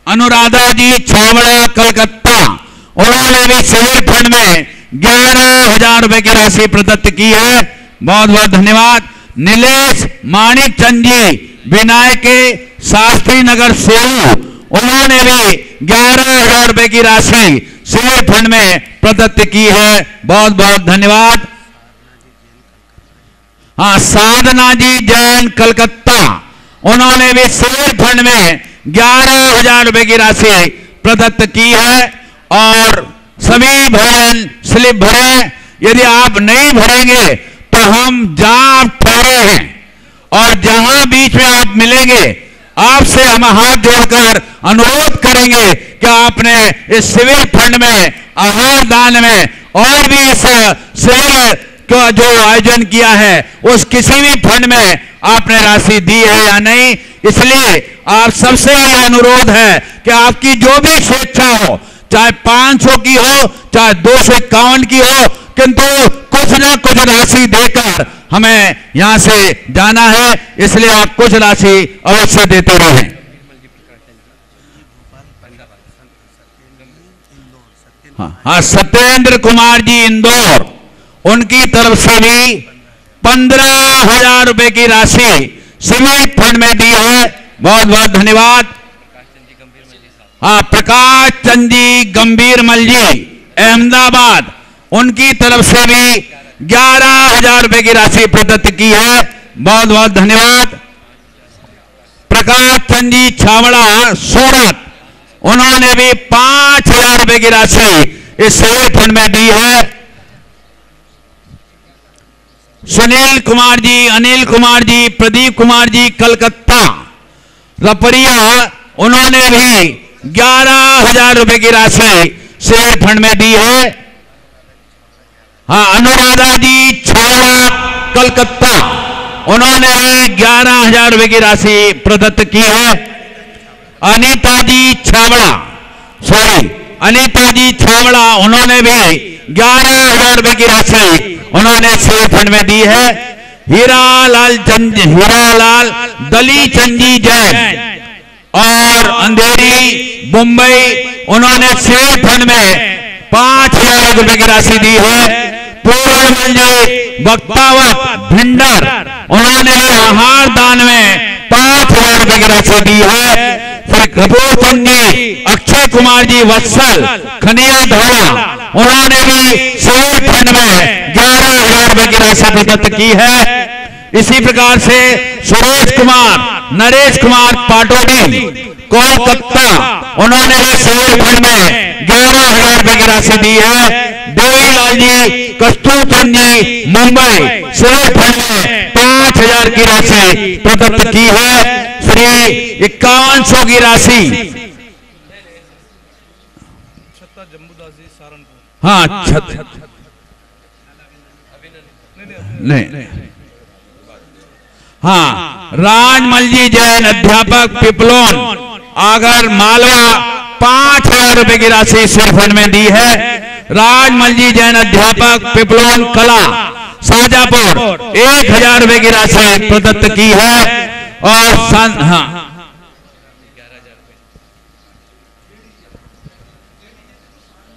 अनुराधा जी छावड़ा कलकत्ता, उन्होंने भी शिविर फंड में 11,000 रुपये की राशि प्रदत्त की है। बहुत बहुत धन्यवाद। नीलेश माणिक चंद जी विनायक के शास्त्री नगर सेऊ, उन्होंने भी 11,000 रुपये की राशि शिविर फंड में प्रदत्त की है। बहुत बहुत धन्यवाद। हाँ, साधना जी जैन कलकत्ता, उन्होंने भी शिविर फंड में 11,000 रुपये की राशि प्रदत्त की है। और सभी भवन स्लिप भरें। यदि आप नहीं भरेंगे तो हम जहां ठहरे हैं और जहां बीच में आप मिलेंगे, आपसे हम हाथ जोड़कर अनुरोध करेंगे कि आपने इस शिविर फंड में आहार दान में और भी इस शिविर का जो आयोजन किया है उस किसी भी फंड में आपने राशि दी है या नहीं। इसलिए आप सबसे यह अनुरोध है कि आपकी जो भी स्वेच्छा हो, चाहे 500 की हो, चाहे 251 की हो, किंतु कुछ ना कुछ राशि देकर हमें यहां से जाना है। इसलिए आप कुछ राशि अवश्य देते रहें। हाँ, सत्येंद्र कुमार जी इंदौर, उनकी तरफ से भी 15,000 रुपए की राशि शिविर फंड में दी है। बहुत बहुत धन्यवाद। हाँ, प्रकाश चंद जी गंभीरमल जी अहमदाबाद, उनकी तरफ से भी 11,000 रुपए की राशि प्रदत्त की है। बहुत बहुत धन्यवाद। प्रकाश चंद जी छावड़ा सूरत, उन्होंने भी 5,000 रुपए की राशि इस शिविर फंड में दी है। सुनील कुमार जी, अनिल कुमार जी, प्रदीप कुमार जी कलकत्ता रपरिया, उन्होंने भी 11,000 रुपए की राशि शिविर फंड में दी है। हाँ, अनुराधा जी छावड़ा कलकत्ता, उन्होंने 11,000 रुपए की राशि प्रदत्त की है। अनीता जी छाबड़ा, अनीता जी छाबड़ा, उन्होंने भी 11,000 रुपए की राशि उन्होंने शेयर फंड में दी है। हीरालाल दली चंदी जैन और अंधेरी मुंबई, उन्होंने शेयर फंड में 5,000 रुपए की राशि दी है। पूर्णमल जी बख्तावत भिंडर, उन्होंने आहार दान में 5,000 रुपए की राशि दी है। श्री कपूर चंद जी, अक्षय कुमार जी वत्सल खनिया धौला, उन्होंने भी शेयर फंड में 11,000 रुपए की राशि प्रदत्त की है। इसी प्रकार से सुरेश कुमार, नरेश कुमार पाटोडी कोलकाता, उन्होंने शेयर फंड में 11,000 रुपए की राशि दी है। देवीलाल जी, कस्तूर चंद जी मुंबई, शेयर फंड में 5,000 की राशि प्रदत्त की है। श्री 5100 की राशि, हाँ नहीं, हाँ राजमल जी जैन अध्यापक पिपलोन आगर मालवा 5,000 रुपए की राशि शेयर फंड में दी है। राजमल जी जैन अध्यापक पिपलोन कला शाजापुर 1,000 रुपए की राशि प्रदत्त की है। और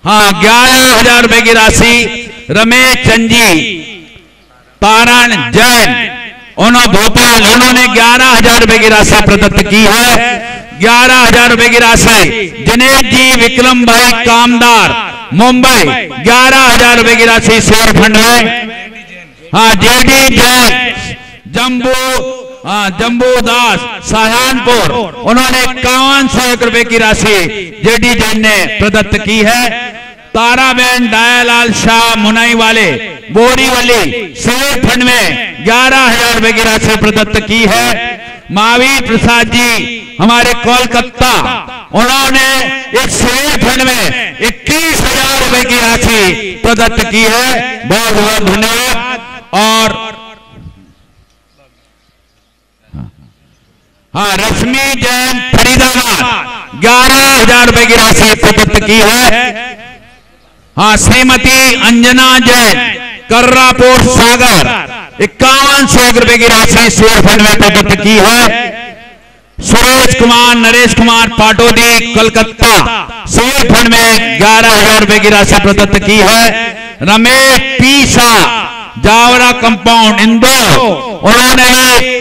हाँ 11,000 रुपए की राशि रमेश चंद जी तारण जैन, उन्होंने भोपाल, उन्होंने 11,000 रुपए की राशि प्रदत्त की है। 11,000 रुपए की राशि दिनेश जी विक्रम भाई कामदार मुंबई, 11,000 रुपए की राशि शेयर फंड में। हाँ जेडी जैन जम्बू दास सहारनपुर, उन्होंने 5100 रुपए की राशि जेडी जैन ने प्रदत्त की है। ताराबेन दयालाल शाह मुनाई वाले बोरीवली, शेयर फंड में 11,000 रुपए की राशि प्रदत्त की है। महावीर प्रसाद जी हमारे कोलकाता, उन्होंने एक शेयर फंड में 21,000 रुपए की राशि प्रदत्त की है। बहुत बहुत धन्यवाद। और हाँ रश्मि जैन फरीदाबाद 11,000 रुपए की राशि प्रदत्त की है। हाँ श्रीमती अंजना जैन कर्रापुर सागर 5100 रुपए की राशि शेयर फंड में प्रदत्त की है। सुरेश कुमार नरेश कुमार पाटोदी कलकत्ता, शेयर फंड में 11,000 रुपए की राशि प्रदत्त की है। रमेश पीसा जावरा कंपाउंड इंदौर, उन्होंने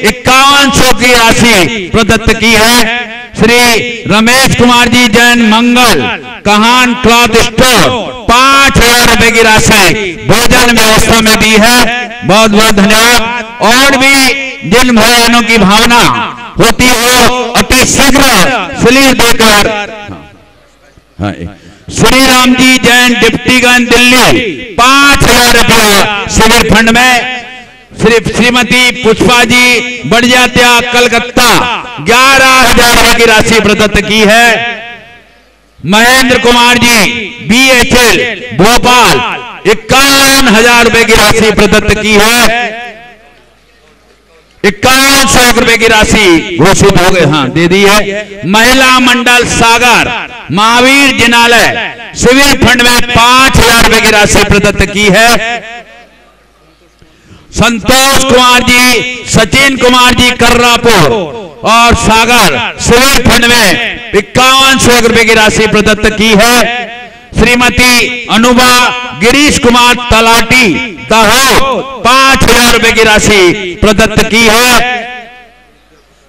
5100 की राशि प्रदत्त की है। श्री रमेश कुमार जी जैन मंगल कहान क्लॉथ स्टोर 5,000 रुपए की राशि भोजन व्यवस्था में दी है। बहुत बहुत धन्यवाद। और भी जिन भाइयों की भावना होती हो अति शीघ्र स्लीव देकर। श्री राम जी जैन डिप्टीगंज दिल्ली 5,000 रुपया शिविर फंड में। श्रीमती पुष्पा जी बढ़िया कलकत्ता 11,000 रुपए की राशि प्रदत्त की है। महेंद्र कुमार जी BHL भोपाल 51,000 रुपए की राशि प्रदत्त की है। 5100 रुपए की राशि घोषित हो गई, हाँ दे दी है। महिला मंडल सागर महावीर जिनालय शिविर फंड में 5,000 रुपए की राशि प्रदत्त की है। संतोष कुमार जी सचिन कुमार जी कर्रापुर और सागर शिविर फंड में 5100 रुपए की राशि प्रदत्त की है। श्रीमती अनुभा गिरीश कुमार तलाटी दाहोद 5,000 रुपए की राशि प्रदत्त की है।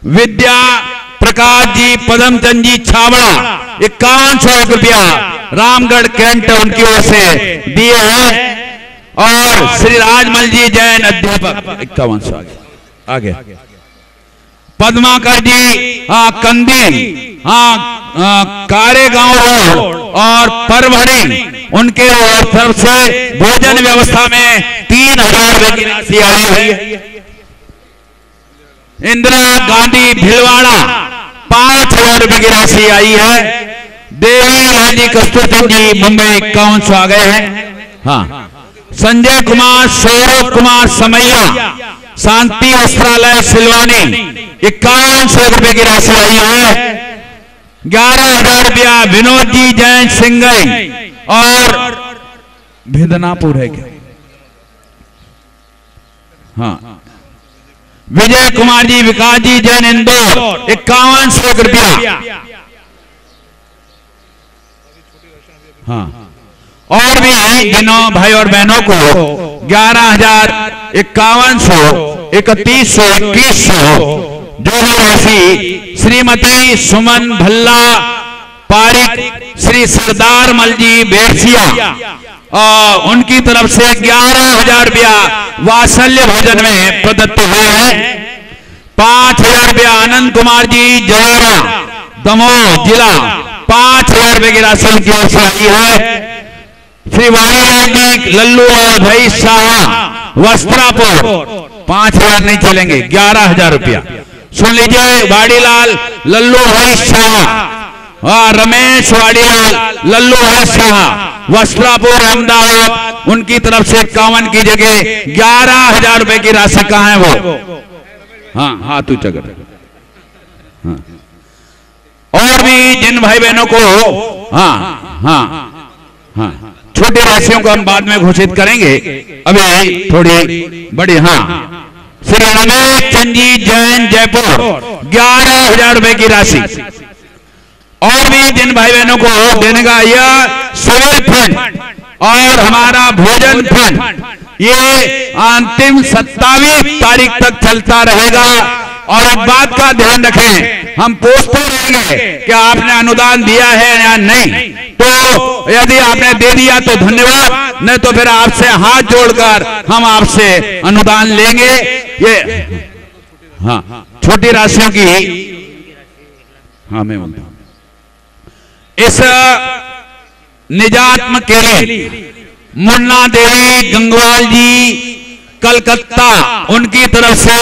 विद्या प्रकाश जी पदमचंद जी छाबड़ा 5100 रुपया रामगढ़ कैंट उनकी ओर से दिए हैं। और श्री राजमल जी जैन अध्यापक 5100 आगे। पद्माकर जी कंदी कारेगांव रोड और परभणी उनके तरफ से भोजन व्यवस्था में 3,000 रुपए की राशि आई है। इंदिरा गांधी भिलवाड़ा 5,000 रुपए की राशि आई है। देवी लाली कस्तूरी जी मुंबई 5100 आ गए हैं। हाँ संजय कुमार सौरभ कुमार समैया शांति वस्त्रालय सिलवानी 5100 रुपए की राशि आई है। 11,000 रुपया विनोद जी जैन सिंगई और भिदनापुर है क्या? हाँ, विजय कुमार जी विकास जी जैन इंदौर 5100 रुपया। हाँ, और भी जिनों भाई और बहनों को 11,5100, 3100, 2100 जो भी राशि श्रीमती सुमन भल्ला पारिक श्री सरदार मलजी बेरसिया और उनकी तरफ से 11,000 रुपया वात्सल्य भोजन में प्रदत्त हुए हैं। 5,000 रुपया आनंद कुमार जी जयरा दमोह जिला 5,000 रुपए की राशि उनकी ओर से आई है। श्री वाणी लल्लू और भाई शाह वस्त्रापुर 5,000 नहीं चलेंगे, 11,000 रुपया। सुन लीजिए, वाड़ीलाल लल्लू भाई शाह और रमेश वाड़ीलाल लल्लू भाई शाह वस्त्रापुर अहमदाबाद उनकी तरफ से 51 की जगह 11,000 रुपए की राशि कहाँ है वो? हाँ, हाथ ऊंचा कर। हाँ, और भी जिन भाई बहनों को हाँ हाँ हाँ छोटी राशियों को हम बाद में घोषित करेंगे, अभी थोड़ी बड़ी। हाँ, श्री रमेश चंद जी जैन जयपुर 11,000 रुपए की राशि। और भी जिन भाई बहनों को देने का यह सिविल फंड और हमारा भोजन फंड ये अंतिम 27 तारीख तक चलता रहेगा। और एक बात का ध्यान रखें, हम पूछते रहेंगे कि आपने अनुदान दिया है या नहीं, तो यदि आपने दे दिया तो धन्यवाद, नहीं तो फिर आपसे हाथ जोड़कर हम आपसे अनुदान लेंगे। ये हाँ, छोटी राशियों की हाँ मैं बोलता हूं, इस निजात्म के लिए मुन्ना देवी गंगवाल जी कलकत्ता उनकी तरफ से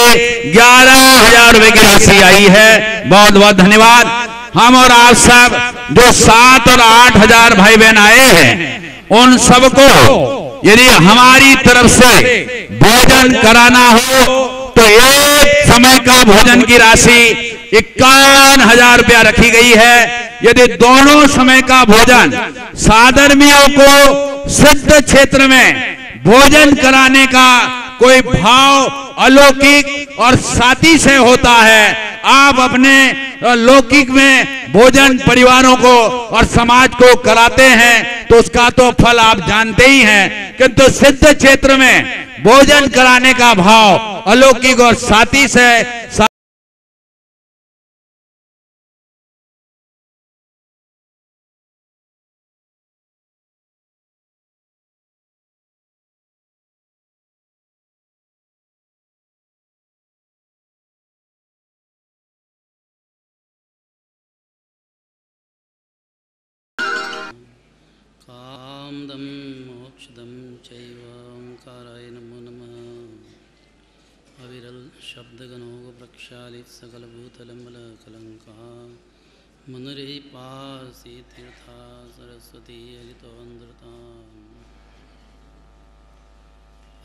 11,000 रुपए की राशि आई है। बहुत बहुत धन्यवाद। हम और आप सब जो 7 और 8,000 भाई बहन आए हैं, उन सबको यदि हमारी तरफ से भोजन कराना हो तो एक समय का भोजन की राशि 51,000 रुपया रखी गई है। यदि दोनों समय का भोजन साधर्मियों को सिद्ध क्षेत्र में भोजन कराने का कोई भाव अलौकिक और साथी से होता है, आप अपने लौकिक में भोजन परिवारों को और समाज को कराते हैं तो उसका तो फल आप जानते ही हैं, किंतु सिद्ध क्षेत्र में भोजन कराने का भाव अलौकिक और साथी से कामदं मोक्षदं चैव ओंकाराय नमो नमः। अविरल शब्दगणो प्रक्षालित सकलभूतलम्बलकलङ्कः मुनिरिपासि तीर्था सरस्वती हरितोऽन्द्रताम्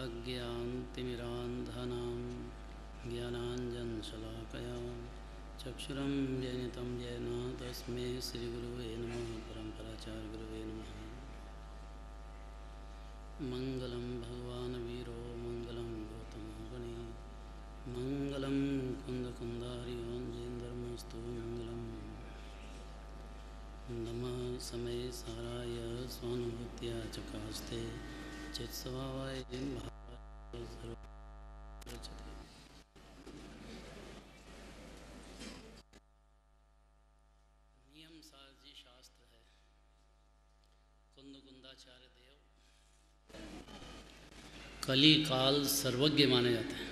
अज्ञानतिमिरान्धनां ज्ञानाञ्जनशलाकया चक्षुरं जनितं येन तस्मै श्रीगुरुवे नमः। परम्पराचार्यगुरुवे नमः। मंगलम भगवान वीरो मंगलम गौतम गणे मंगलम कुंद कुंदारि ओंजेन्द्रमस्तु मंगलम। नमः समय साराय स्वानुभूत्या चकास्ते चित्स्वभावाय नियम सारजी शास्त्र है। कुंद कुंदाचार्य देव कली काल सर्वज्ञ माने जाते हैं।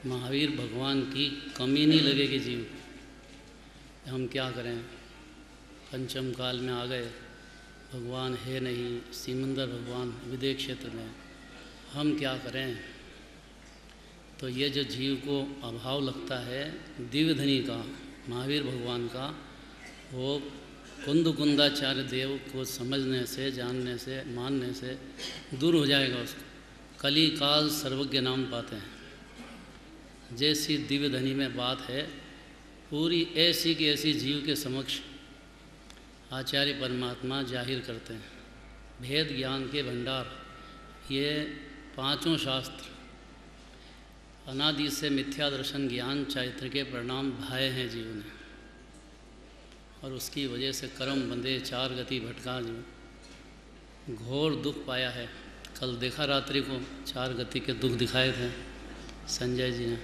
महावीर भगवान की कमी नहीं लगेगी जीव। हम क्या करें, पंचम काल में आ गए, भगवान है नहीं, सिमंदर भगवान विदेह क्षेत्र में, हम क्या करें। तो ये जो जीव को अभाव लगता है दिव्यधनी का, महावीर भगवान का, वो कुंद कुंदाचार्य देव को समझने से, जानने से, मानने से दूर हो जाएगा। उसको कली काल सर्वज्ञ नाम पाते हैं। जैसी दिव्य ध्वनि में बात है, पूरी ऐसी की ऐसी जीव के समक्ष आचार्य परमात्मा जाहिर करते हैं। भेद ज्ञान के भंडार, ये पांचों शास्त्र अनादि से मिथ्या दर्शन ज्ञान चैत्र के परिणाम भाए हैं जीव ने, और उसकी वजह से कर्म बंधे, चार गति भटका, जीव घोर दुख पाया है। कल देखा रात्रि को चार गति के दुख दिखाए थे संजय जी ने।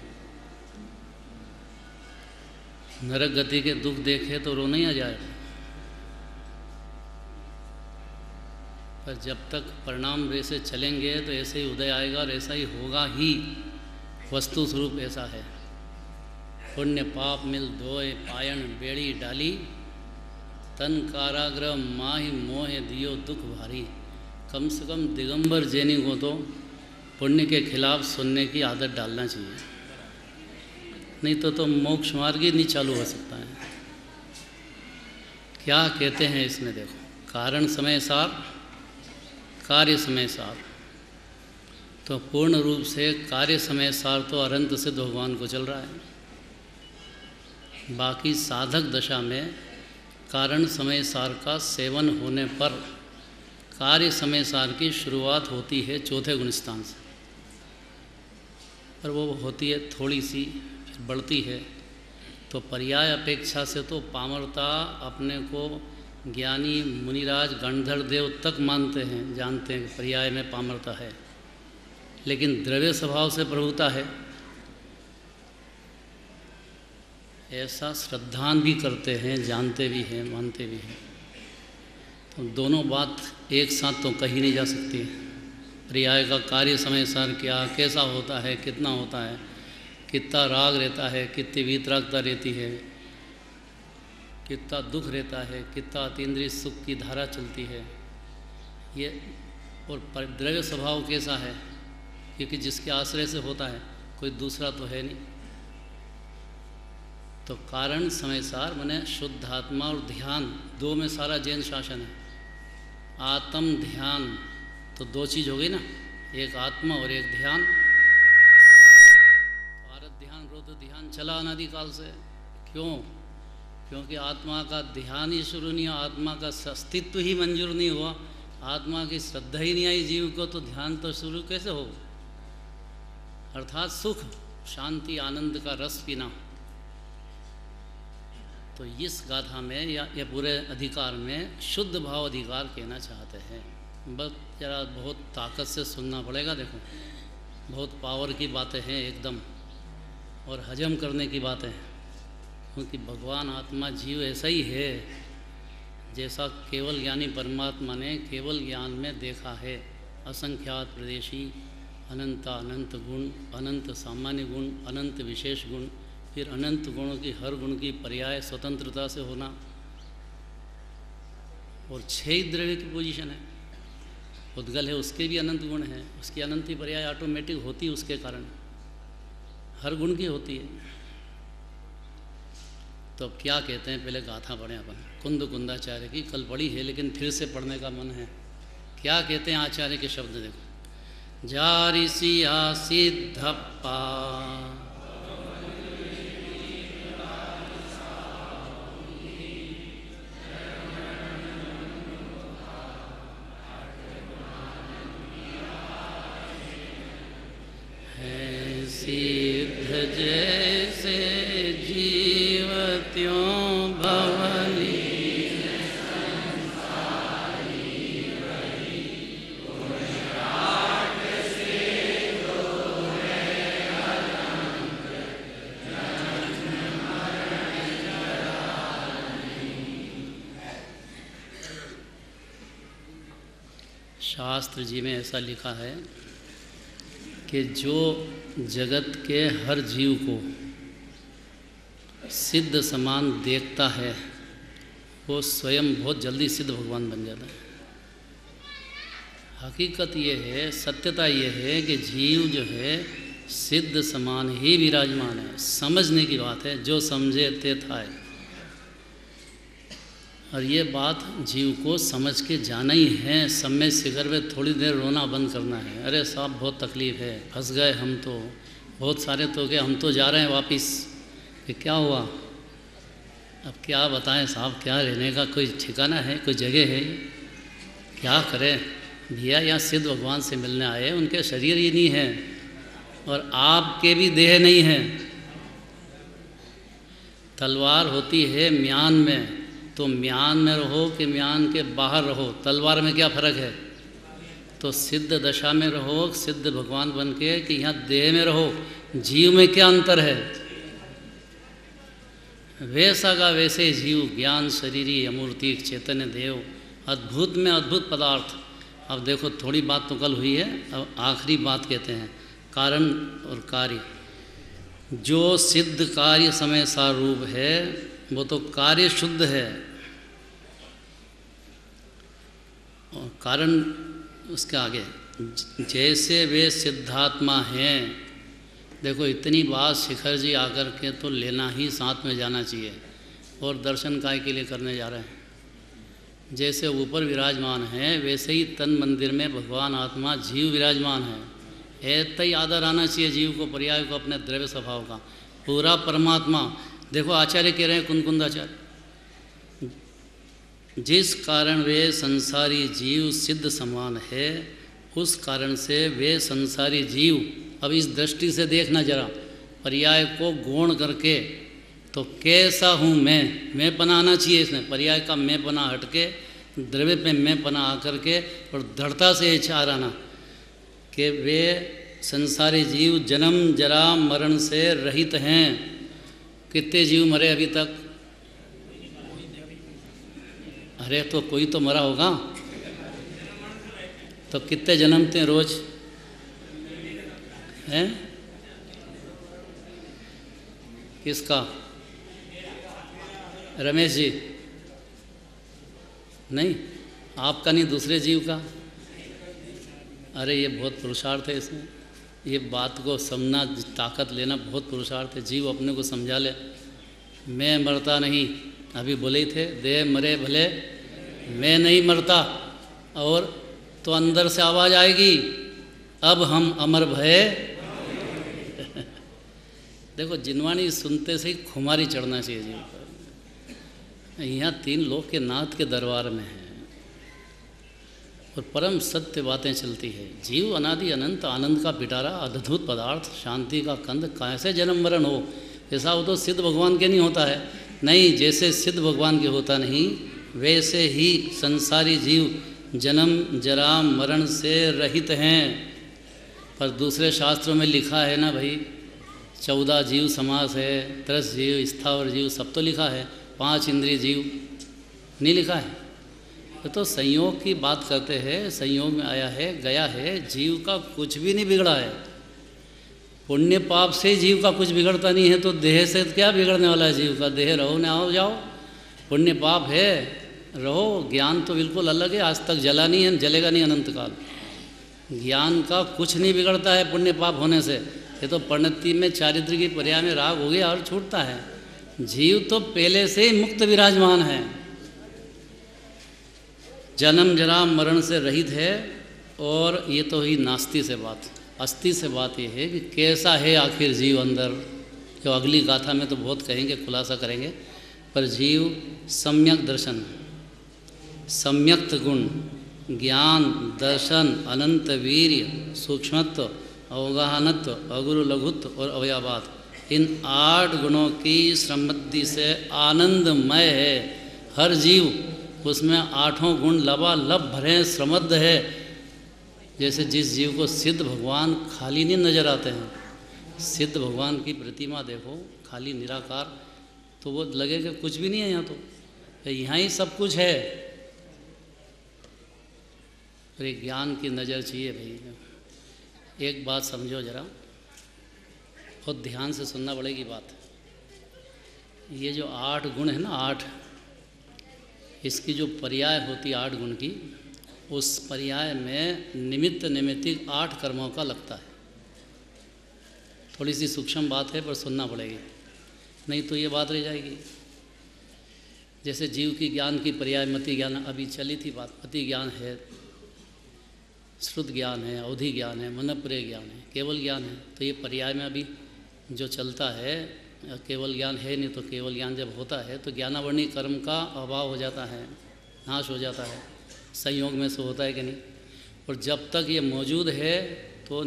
नरक गति के दुख देखे तो रोना ही आ जाए, पर जब तक परिणाम वैसे चलेंगे तो ऐसे ही उदय आएगा और ऐसा ही होगा ही। वस्तु स्वरूप ऐसा है। पुण्य पाप मिल धोए, पायन बेड़ी डाली, तन कारागृह माही मोहे दियो दुख भारी। कम से कम दिगंबर जैनी को तो पुण्य के खिलाफ सुनने की आदत डालना चाहिए, नहीं तो मोक्ष मार्ग ही नहीं चालू हो सकता है। क्या कहते हैं इसमें देखो, कारण समय सार, कार्य समय सार। तो पूर्ण रूप से कार्य समय सार तो अनंत सिद्ध भगवान को चल रहा है। बाकी साधक दशा में कारण समय सार का सेवन होने पर कार्य समय सार की शुरुआत होती है चौथे गुण स्थान से, पर वो होती है थोड़ी सी, फिर बढ़ती है। तो पर्याय अपेक्षा से तो पामरता अपने को ज्ञानी मुनिराज गणधर देव तक मानते हैं, जानते हैं कि पर्याय में पामरता है, लेकिन द्रव्य स्वभाव से प्रभुता है, ऐसा श्रद्धान भी करते हैं, जानते भी हैं, मानते भी हैं। तो दोनों बात एक साथ तो कही नहीं जा सकती। पर्याय का कार्य समय सार क्या, कैसा होता है, कितना होता है, कितना राग रहता है, कितनी वीतरागता रहती है, कितना दुख रहता है, कितना अतीन्द्रिय सुख की धारा चलती है, ये और द्रव्य स्वभाव कैसा है, क्योंकि जिसके आश्रय से होता है कोई दूसरा तो है नहीं। तो कारण समय सार माने शुद्ध आत्मा और ध्यान, दो में सारा जैन शासन है। आत्म ध्यान तो दो चीज़ हो गई ना, एक आत्मा और एक ध्यान। भारत ध्यान रुद्र ध्यान चला अनादिकाल से। क्यों? क्योंकि आत्मा का ध्यान ही शुरू नहीं हुआ, आत्मा का अस्तित्व ही मंजूर नहीं हुआ, आत्मा की श्रद्धा ही नहीं आई जीव को, तो ध्यान तो शुरू कैसे हो? अर्थात सुख शांति आनंद का रस पीना। तो इस गाथा में या ये पूरे अधिकार में शुद्ध भाव अधिकार कहना चाहते हैं। बस जरा बहुत ताकत से सुनना पड़ेगा। देखो बहुत पावर की बातें हैं एकदम, और हजम करने की बातें हैं, क्योंकि भगवान आत्मा जीव ऐसा ही है जैसा केवल ज्ञानी परमात्मा ने केवल ज्ञान में देखा है। असंख्यात प्रदेशी, अनंत अनंत गुण, अनंत सामान्य गुण, अनंत विशेष गुण, फिर अनंत गुणों की हर गुण की पर्याय स्वतंत्रता से होना, और 6 द्रव्य की पोजीशन है। उद्गल है, उसके भी अनंत गुण हैं, उसकी अनंत ही पर्याय ऑटोमेटिक होती है, उसके कारण हर गुण की होती है। तो अब क्या कहते हैं, पहले गाथा पढ़ें अपन कुंद कुंदाचार्य की, कल पढ़ी है लेकिन फिर से पढ़ने का मन है। क्या कहते हैं आचार्य के शब्द देखो। जारिसिया सिद्धप्पा है सिद्ध जैसे जीवत्यों भवली शास्त्र जी में ऐसा लिखा है कि जो जगत के हर जीव को सिद्ध समान देखता है वो स्वयं बहुत जल्दी सिद्ध भगवान बन जाता है। हकीकत ये है, सत्यता ये है कि जीव जो है सिद्ध समान ही विराजमान है। समझने की बात है, जो समझे ते था है। और ये बात जीव को समझ के जाना ही है। समय शिखर में थोड़ी देर रोना बंद करना है। अरे साहब बहुत तकलीफ़ है, फंस गए हम तो, बहुत सारे तो क्या, हम तो जा रहे हैं वापस, कि क्या हुआ, अब क्या बताएं साहब, क्या रहने का कोई ठिकाना है, कोई जगह है, क्या करें भैया। यहाँ सिद्ध भगवान से मिलने आए, उनके शरीर ही नहीं है और आपके भी देह नहीं है। तलवार होती है म्यान में, तो म्यान में रहो कि म्यान के बाहर रहो, तलवार में क्या फ़र्क है। तो सिद्ध दशा में रहो, सिद्ध भगवान बन के, कि यहाँ देह में रहो, जीव में क्या अंतर है। वैसा का वैसे जीव, ज्ञान शरीरी अमूर्ति चैतन्य देव, अद्भुत में अद्भुत पदार्थ। अब देखो थोड़ी बात तो कल हुई है, अब आखिरी बात कहते हैं, कारण और कार्य। जो सिद्ध कार्य समय सारूप है वो तो कार्य शुद्ध है, और कारण उसके आगे जैसे वे सिद्धात्मा हैं। देखो इतनी बात शिखर जी आकर के तो लेना ही साथ में जाना चाहिए। और दर्शन काय के लिए करने जा रहे हैं, जैसे ऊपर विराजमान है वैसे ही तन मंदिर में भगवान आत्मा जीव विराजमान है। ऐसा ही आदर आना चाहिए जीव को, पर्याय को, अपने द्रव्य स्वभाव का। पूरा परमात्मा, देखो आचार्य कह रहे हैं, कुंदकुंदाचार्य, जिस कारण वे संसारी जीव सिद्ध समान है, उस कारण से वे संसारी जीव, अब इस दृष्टि से देखना जरा, पर्याय को गौण करके, तो कैसा हूँ मैं पना आना चाहिए इसमें, पर्याय का मैं पना हट के द्रव्य पे मैं पना आकर के, और दृढ़ता से चार आना कि वे संसारी जीव जन्म जरा मरण से रहित हैं। कितने जीव मरे अभी तक? अरे तो कोई तो मरा होगा, तो कितने जन्मते हैं रोज हैं? किसका? रमेश जी? नहीं, आपका नहीं, दूसरे जीव का। अरे ये बहुत पुरुषार्थ है इसमें, ये बात को समझना, ताकत लेना बहुत पुरुषार्थ है। जीव अपने को समझा ले, मैं मरता नहीं, अभी बोले ही थे, देह मरे भले मैं नहीं मरता। और तो अंदर से आवाज़ आएगी, अब हम अमर भय। देखो जिनवाणी सुनते से ही खुमारी चढ़ना चाहिए जीव पर। यहाँ 3 लोक के नाथ के दरबार में है और परम सत्य बातें चलती है। जीव अनादि अनंत आनंद का पिटारा, अद्भुत पदार्थ, शांति का कंद, कैसे जन्म मरण हो। ऐसा हो तो सिद्ध भगवान के नहीं होता है। नहीं, जैसे सिद्ध भगवान के होता नहीं, वैसे ही संसारी जीव जन्म जरा मरण से रहित हैं। पर दूसरे शास्त्रों में लिखा है ना भाई, 14 जीव समास है, 13 जीव, स्थावर जीव, सब तो लिखा है। 5 इंद्रिय जीव नहीं लिखा है। तो संयोग की बात करते हैं, संयोग में आया है, गया है। जीव का कुछ भी नहीं बिगड़ा है। पुण्य पाप से जीव का कुछ बिगड़ता नहीं है, तो देह से क्या बिगड़ने वाला है जीव का? देह रहो न आओ जाओ, पुण्य पाप है रहो। ज्ञान तो बिल्कुल अलग है, आज तक जला नहीं है, जलेगा नहीं अनंत काल। ज्ञान का कुछ नहीं बिगड़ता है पुण्य पाप होने से। ये तो परिणति में, चारित्र की पर्याय में राग हो गया और छूटता है। जीव तो पहले से ही मुक्त विराजमान है, जन्म जरा मरण से रहित है। और ये तो ही नास्ति से बात, अस्थि से बात ये है कि कैसा है आखिर जीव अंदर। जो अगली गाथा में तो बहुत कहेंगे, खुलासा करेंगे। पर जीव सम्यक दर्शन, सम्यक्त गुण, ज्ञान, दर्शन, अनंत वीर्य, सूक्ष्मत्व, अवगाहनत्व, अगुरु लघुत्व और अवयवाद, इन 8 गुणों की समृद्धि से आनंदमय है हर जीव। उसमें 8 गुण लबालब भरे, समृद्ध है। जैसे जिस जीव को सिद्ध भगवान खाली नहीं नजर आते हैं, सिद्ध भगवान की प्रतिमा देखो खाली निराकार, तो वो लगे कि कुछ भी नहीं है यहाँ, तो यहाँ ही सब कुछ है। पर एक ज्ञान की नज़र चाहिए भाई। एक बात समझो जरा, बहुत ध्यान से सुनना पड़ेगी बात। ये जो 8 गुण है ना, 8, इसकी जो पर्याय होती है 8 गुण की, उस पर्याय में निमित्त नैमित्तिक 8 कर्मों का लगता है। थोड़ी सी सूक्ष्म बात है पर सुनना पड़ेगी, नहीं तो ये बात रह जाएगी। जैसे जीव की ज्ञान की पर्याय मति ज्ञान, अभी चली थी बात, मति ज्ञान है, श्रुत ज्ञान है, अवधि ज्ञान है, मनप्रिय ज्ञान है, केवल ज्ञान है। तो ये पर्याय में अभी जो चलता है, केवल ज्ञान है नहीं तो केवल ज्ञान जब होता है तो ज्ञानावर्णी कर्म का अभाव हो जाता है, नाश हो जाता है, संयोग में से होता है कि नहीं। और जब तक ये मौजूद है तो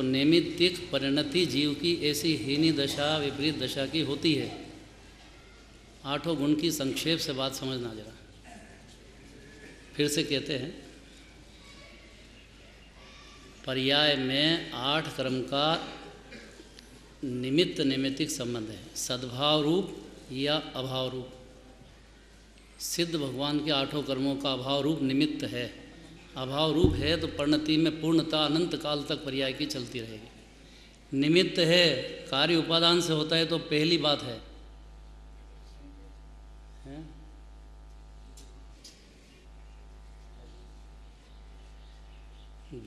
नैमित्तिक परिणति जीव की ऐसी हीनी दशा, विपरीत दशा की होती है। आठों गुण की संक्षेप से बात समझना जरा, फिर से कहते हैं। पर्याय में 8 कर्म का निमित्त नैमित्तिक संबंध है, सद्भाव रूप या अभाव रूप। सिद्ध भगवान के 8 कर्मों का अभाव रूप निमित्त है। अभाव रूप है तो परिणति में पूर्णता अनंत काल तक पर्याय की चलती रहेगी। निमित्त है, कार्य उपादान से होता है तो पहली बात है।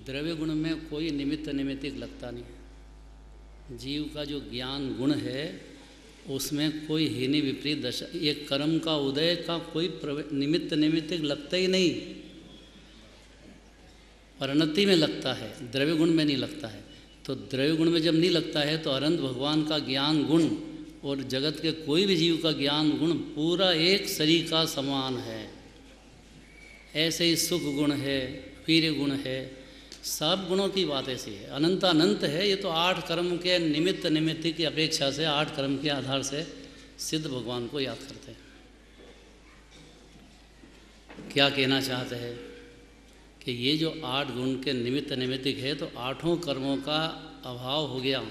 द्रव्य गुण में कोई निमित्त नैमित्तिक लगता नहीं है। जीव का जो ज्ञान गुण है उसमें कोई हीनी विपरीत दशा, ये कर्म का उदय का कोई निमित्त नैमित्तिक लगता ही नहीं, परिणति में लगता है, द्रव्य गुण में नहीं लगता है। तो द्रव्य गुण में जब नहीं लगता है तो अनंत भगवान का ज्ञान गुण और जगत के कोई भी जीव का ज्ञान गुण पूरा एक शरीर का समान है। ऐसे ही सुख गुण है, वीर्य गुण है, सब गुणों की बात ऐसी है, अनंत अनंत है। ये तो 8 कर्म के निमित्त नैमित्तिक की अपेक्षा से 8 कर्म के आधार से सिद्ध भगवान को याद करते हैं। क्या कहना चाहते हैं कि ये जो 8 गुण के निमित्त नैमित्तिक है तो 8 कर्मों का अभाव हो गया।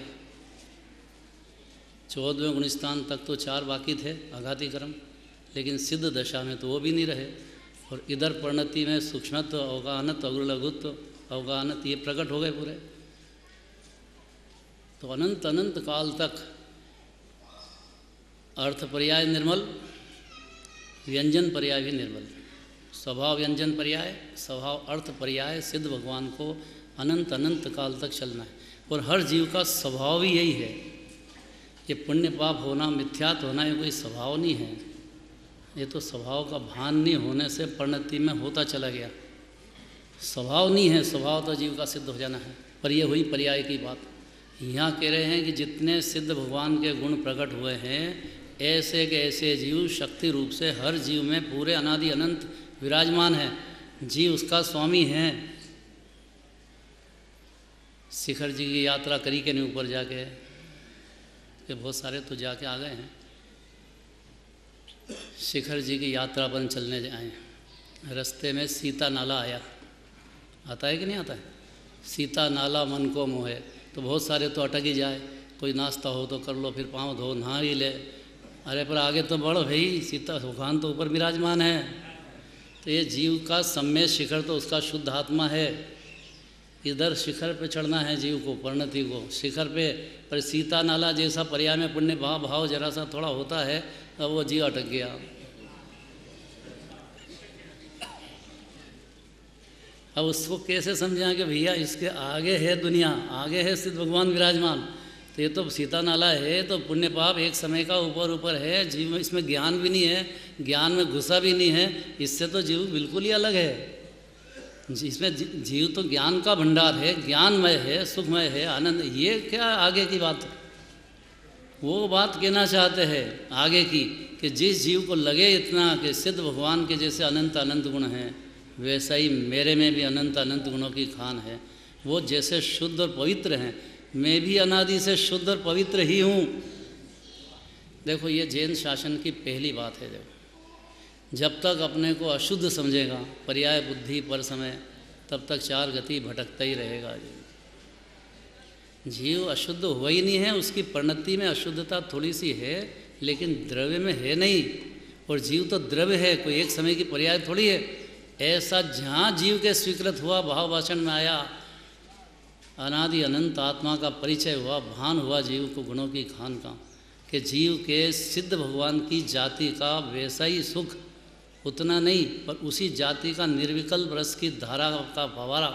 14वें गुण स्थान तक तो 4 बाकी थे आघाती कर्म, लेकिन सिद्ध दशा में तो वो भी नहीं रहे। और इधर परिणति में सूक्ष्मत्व, अवगाहनत्व, अग्रलघुत्व, अवगाहनत ये प्रकट हो गए पूरे। तो अनंत अनंत काल तक अर्थ पर्याय निर्मल, व्यंजन पर्याय भी निर्मल। स्वभाव व्यंजन पर्याय, स्वभाव अर्थ पर्याय सिद्ध भगवान को अनंत अनंत काल तक चलना है। और हर जीव का स्वभाव ही यही है। ये पुण्य पाप होना, मिथ्यात्व होना ये कोई स्वभाव नहीं है। ये तो स्वभाव का भान नहीं होने से परिणति में होता चला गया। स्वभाव नहीं है, स्वभाव तो जीव का सिद्ध हो जाना है। पर ये हुई पर्याय की बात। यहाँ कह रहे हैं कि जितने सिद्ध भगवान के गुण प्रकट हुए हैं ऐसे के ऐसे जीव शक्ति रूप से हर जीव में पूरे अनादि अनंत विराजमान है। जीव उसका स्वामी है। शिखर जी की यात्रा करी के नहीं ऊपर जाके, कि बहुत सारे तो जाके आ गए हैं। शिखर जी की यात्रा पर चलने आए, रास्ते में सीता नाला आया, आता है कि नहीं आता है? सीता नाला मन को मोहे, तो बहुत सारे तो अटक ही जाए। कोई नाश्ता हो तो कर लो, फिर पाँव धो, नहा ही ले। अरे पर आगे तो बढ़ो भाई, सीता भगवान तो ऊपर विराजमान है। तो ये जीव का सम्य शिखर तो उसका शुद्ध आत्मा है। इधर शिखर पे चढ़ना है जीव को, परिणति को शिखर पे। पर सीता नाला जैसा पर्याय में पुण्य भाव जरा सा थोड़ा होता है, अब वो जीव अटक गया। अब उसको कैसे समझा कि भैया इसके आगे है दुनिया, आगे है सिद्ध भगवान विराजमान। तो ये तो सीता नाला है, तो पुण्य पाप एक समय का ऊपर ऊपर है। जीव में इसमें ज्ञान भी नहीं है, ज्ञान में घुसा भी नहीं है। इससे तो जीव बिल्कुल ही अलग है। इसमें जीव तो ज्ञान का भंडार है, ज्ञानमय है, सुखमय है, आनंद। ये क्या आगे की बात है? वो बात कहना चाहते हैं आगे की, कि जिस जीव को लगे इतना कि सिद्ध भगवान के जैसे अनंत अनंत गुण हैं, वैसा ही मेरे में भी अनंत अनंत गुणों की खान है। वो जैसे शुद्ध और पवित्र हैं, मैं भी अनादि से शुद्ध और पवित्र ही हूँ। देखो ये जैन शासन की पहली बात है। देखो जब तक अपने को अशुद्ध समझेगा, पर्याय बुद्धि पर समय, तब तक 4 गति भटकता ही रहेगा। जीव अशुद्ध हुआ ही नहीं है, उसकी परिणति में अशुद्धता थोड़ी सी है, लेकिन द्रव्य में है नहीं। और जीव तो द्रव्य है, कोई एक समय की पर्याय थोड़ी है। ऐसा जहाँ जीव के स्वीकृत हुआ, भाव भाषण में आया, अनादि अनंत आत्मा का परिचय हुआ, भान हुआ जीव को गुणों की खान का, कि जीव के सिद्ध भगवान की जाति का वैसा ही सुख, उतना नहीं पर उसी जाति का निर्विकल्प रस की धारा का फवारा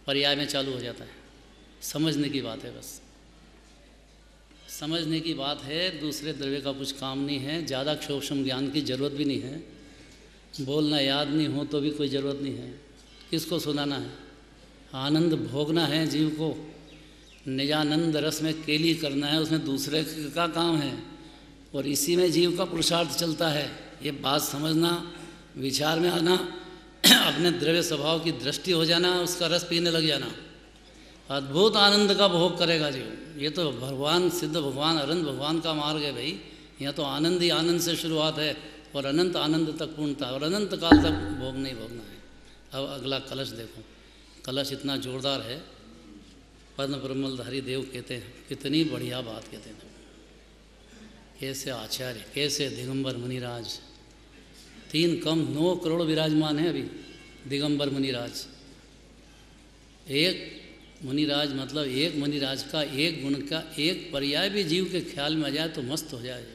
पर्याय में चालू हो जाता है। समझने की बात है, बस समझने की बात है। दूसरे द्रव्य का कुछ काम नहीं है। ज़्यादा सूक्ष्म ज्ञान की जरूरत भी नहीं है। बोलना याद नहीं हो तो भी कोई ज़रूरत नहीं है। किसको सुनाना है? आनंद भोगना है जीव को, निजानंद रस में केली करना है, उसमें दूसरे का काम है और इसी में जीव का पुरुषार्थ चलता है। ये बात समझना, विचार में आना, अपने द्रव्य स्वभाव की दृष्टि हो जाना, उसका रस पीने लग जाना, अद्भुत आनंद का भोग करेगा जीव। ये तो भगवान सिद्ध भगवान अनंत भगवान का मार्ग है भाई। यहाँ तो आनंद ही आनंद से शुरुआत है और अनंत आनंद तक पूर्णता और अनंत काल तक भोग नहीं भोगना है। अब अगला कलश देखो, कलश इतना जोरदार है। पद्म ब्रह्मलधारी देव कहते हैं, कितनी बढ़िया बात कहते हैं। कैसे आचार्य, कैसे दिगंबर मुनिराज, 3 कम 9 करोड़ विराजमान है अभी दिगंबर मुनिराज। एक मुनिराज मतलब एक मुनिराज का एक गुण का एक पर्याय भी जीव के ख्याल में आ जाए तो मस्त हो जाए।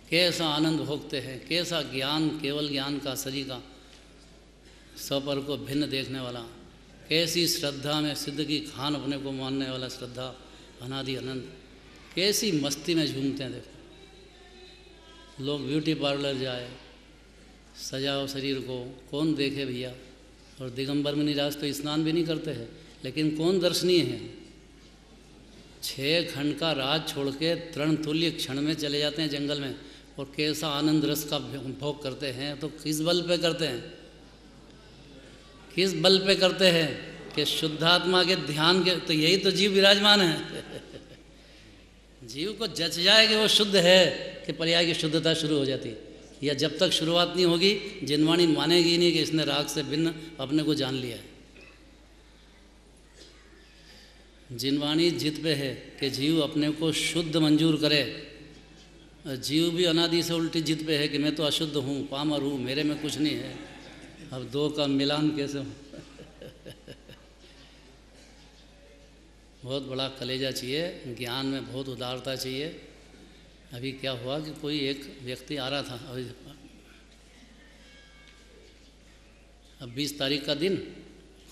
कैसा आनंद भोगते हैं, कैसा ज्ञान, केवल ज्ञान का सजी का स्वपर को भिन्न देखने वाला, कैसी श्रद्धा में सिद्ध की खान अपने को मानने वाला श्रद्धा अनादि अनंत, कैसी मस्ती में झूमते हैं। देखो लोग ब्यूटी पार्लर जाए, सजाओ शरीर को, कौन देखे भैया। और दिगंबर मुनिराज तो स्नान भी नहीं करते हैं, लेकिन कौन दर्शनीय है। 6 खंड का राज छोड़ के तृणतुल्य क्षण में चले जाते हैं जंगल में और कैसा आनंद रस का भोग करते हैं। तो किस बल पे करते हैं, किस बल पे करते हैं कि शुद्धात्मा के ध्यान के। तो यही तो जीव विराजमान है। जीव को जच जाए कि वो शुद्ध है कि पर्याय की शुद्धता शुरू हो जाती है। या जब तक शुरुआत नहीं होगी जिनवाणी मानेगी नहीं कि इसने राग से भिन्न अपने को जान लिया है। जिनवाणी जिद पे है कि जीव अपने को शुद्ध मंजूर करे। जीव भी अनादि से उल्टी जिद पे है कि मैं तो अशुद्ध हूँ, पामर हूँ, मेरे में कुछ नहीं है। अब 2 का मिलान कैसे हो। बहुत बड़ा कलेजा चाहिए, ज्ञान में बहुत उदारता चाहिए। अभी क्या हुआ कि कोई एक व्यक्ति आ रहा था, अभी अब 20 तारीख का दिन,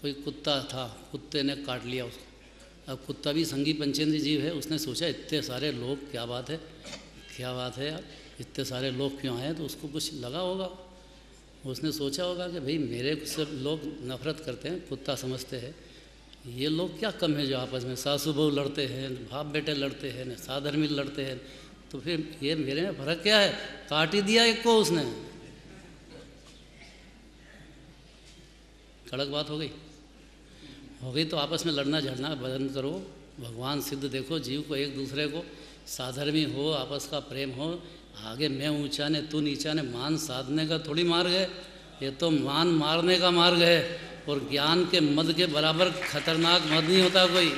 कोई कुत्ता था, कुत्ते ने काट लिया उसको। अब कुत्ता भी संगी पंचेंद्रीय जीव है, उसने सोचा इतने सारे लोग, क्या बात है, क्या बात है यार, इतने सारे लोग क्यों आए। तो उसको कुछ लगा होगा, उसने सोचा होगा कि भाई मेरे से लोग नफरत करते हैं, कुत्ता समझते हैं, ये लोग क्या कम है जो आपस में सासू बहू लड़ते हैं, बाप बेटे लड़ते हैं, साधर्मी लड़ते हैं, तो फिर ये मेरे में फर्क क्या है। काट ही दिया एक को उसने। कड़क बात हो गई तो आपस में लड़ना झगड़ना बंद करो। भगवान सिद्ध देखो, जीव को एक दूसरे को साधर्मी हो, आपस का प्रेम हो। आगे मैं ऊंचा ने तू नीचा ने मान साधने का थोड़ी मार्ग है, ये तो मान मारने का मार्ग है। और ज्ञान के मद के बराबर खतरनाक मद नहीं होता कोई।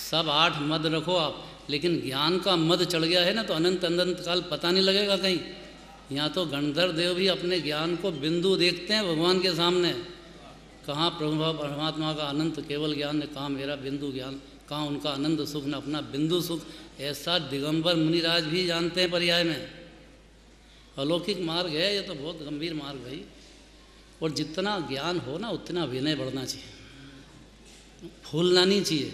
सब 8 मद रखो आप, लेकिन ज्ञान का मद चढ़ गया है ना तो अनंत अनंत काल पता नहीं लगेगा कहीं। यहाँ तो गणधर देव भी अपने ज्ञान को बिंदु देखते हैं भगवान के सामने। कहाँ प्रभु परमात्मा का अनंत केवल ज्ञान ने, कहाँ मेरा बिंदु ज्ञान, कहाँ उनका आनंद सुख न अपना बिंदु सुख। ऐसा दिगंबर मुनिराज भी जानते हैं पर्याय में। अलौकिक मार्ग है ये तो, बहुत गंभीर मार्ग भाई। और जितना ज्ञान हो ना उतना विनय बढ़ना चाहिए, फूलना नहीं चाहिए।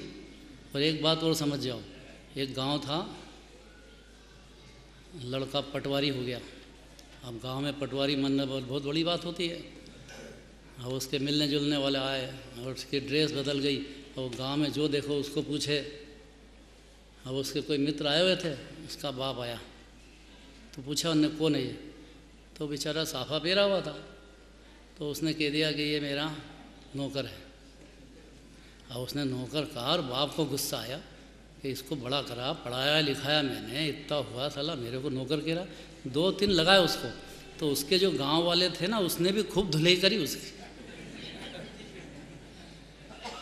और एक बात और समझ जाओ, एक गांव था, लड़का पटवारी हो गया। अब गांव में पटवारी बनना बहुत बड़ी बात होती है। अब उसके मिलने जुलने वाले आए और उसकी ड्रेस बदल गई और गांव में जो देखो उसको पूछे। अब उसके कोई मित्र आए हुए थे, उसका बाप आया तो पूछा उनने कौन है ये, तो बेचारा साफा पेरा हुआ था। तो उसने कह दिया कि ये मेरा नौकर है। अब उसने नौकर कहा और बाप को गुस्सा आया कि इसको बड़ा करा, पढ़ाया लिखाया मैंने, इतना हुआ, साला मेरे को नौकर कह रहा। 2-3 लगाए उसको। तो उसके जो गांव वाले थे ना, उसने भी खूब धुलाई करी उसकी।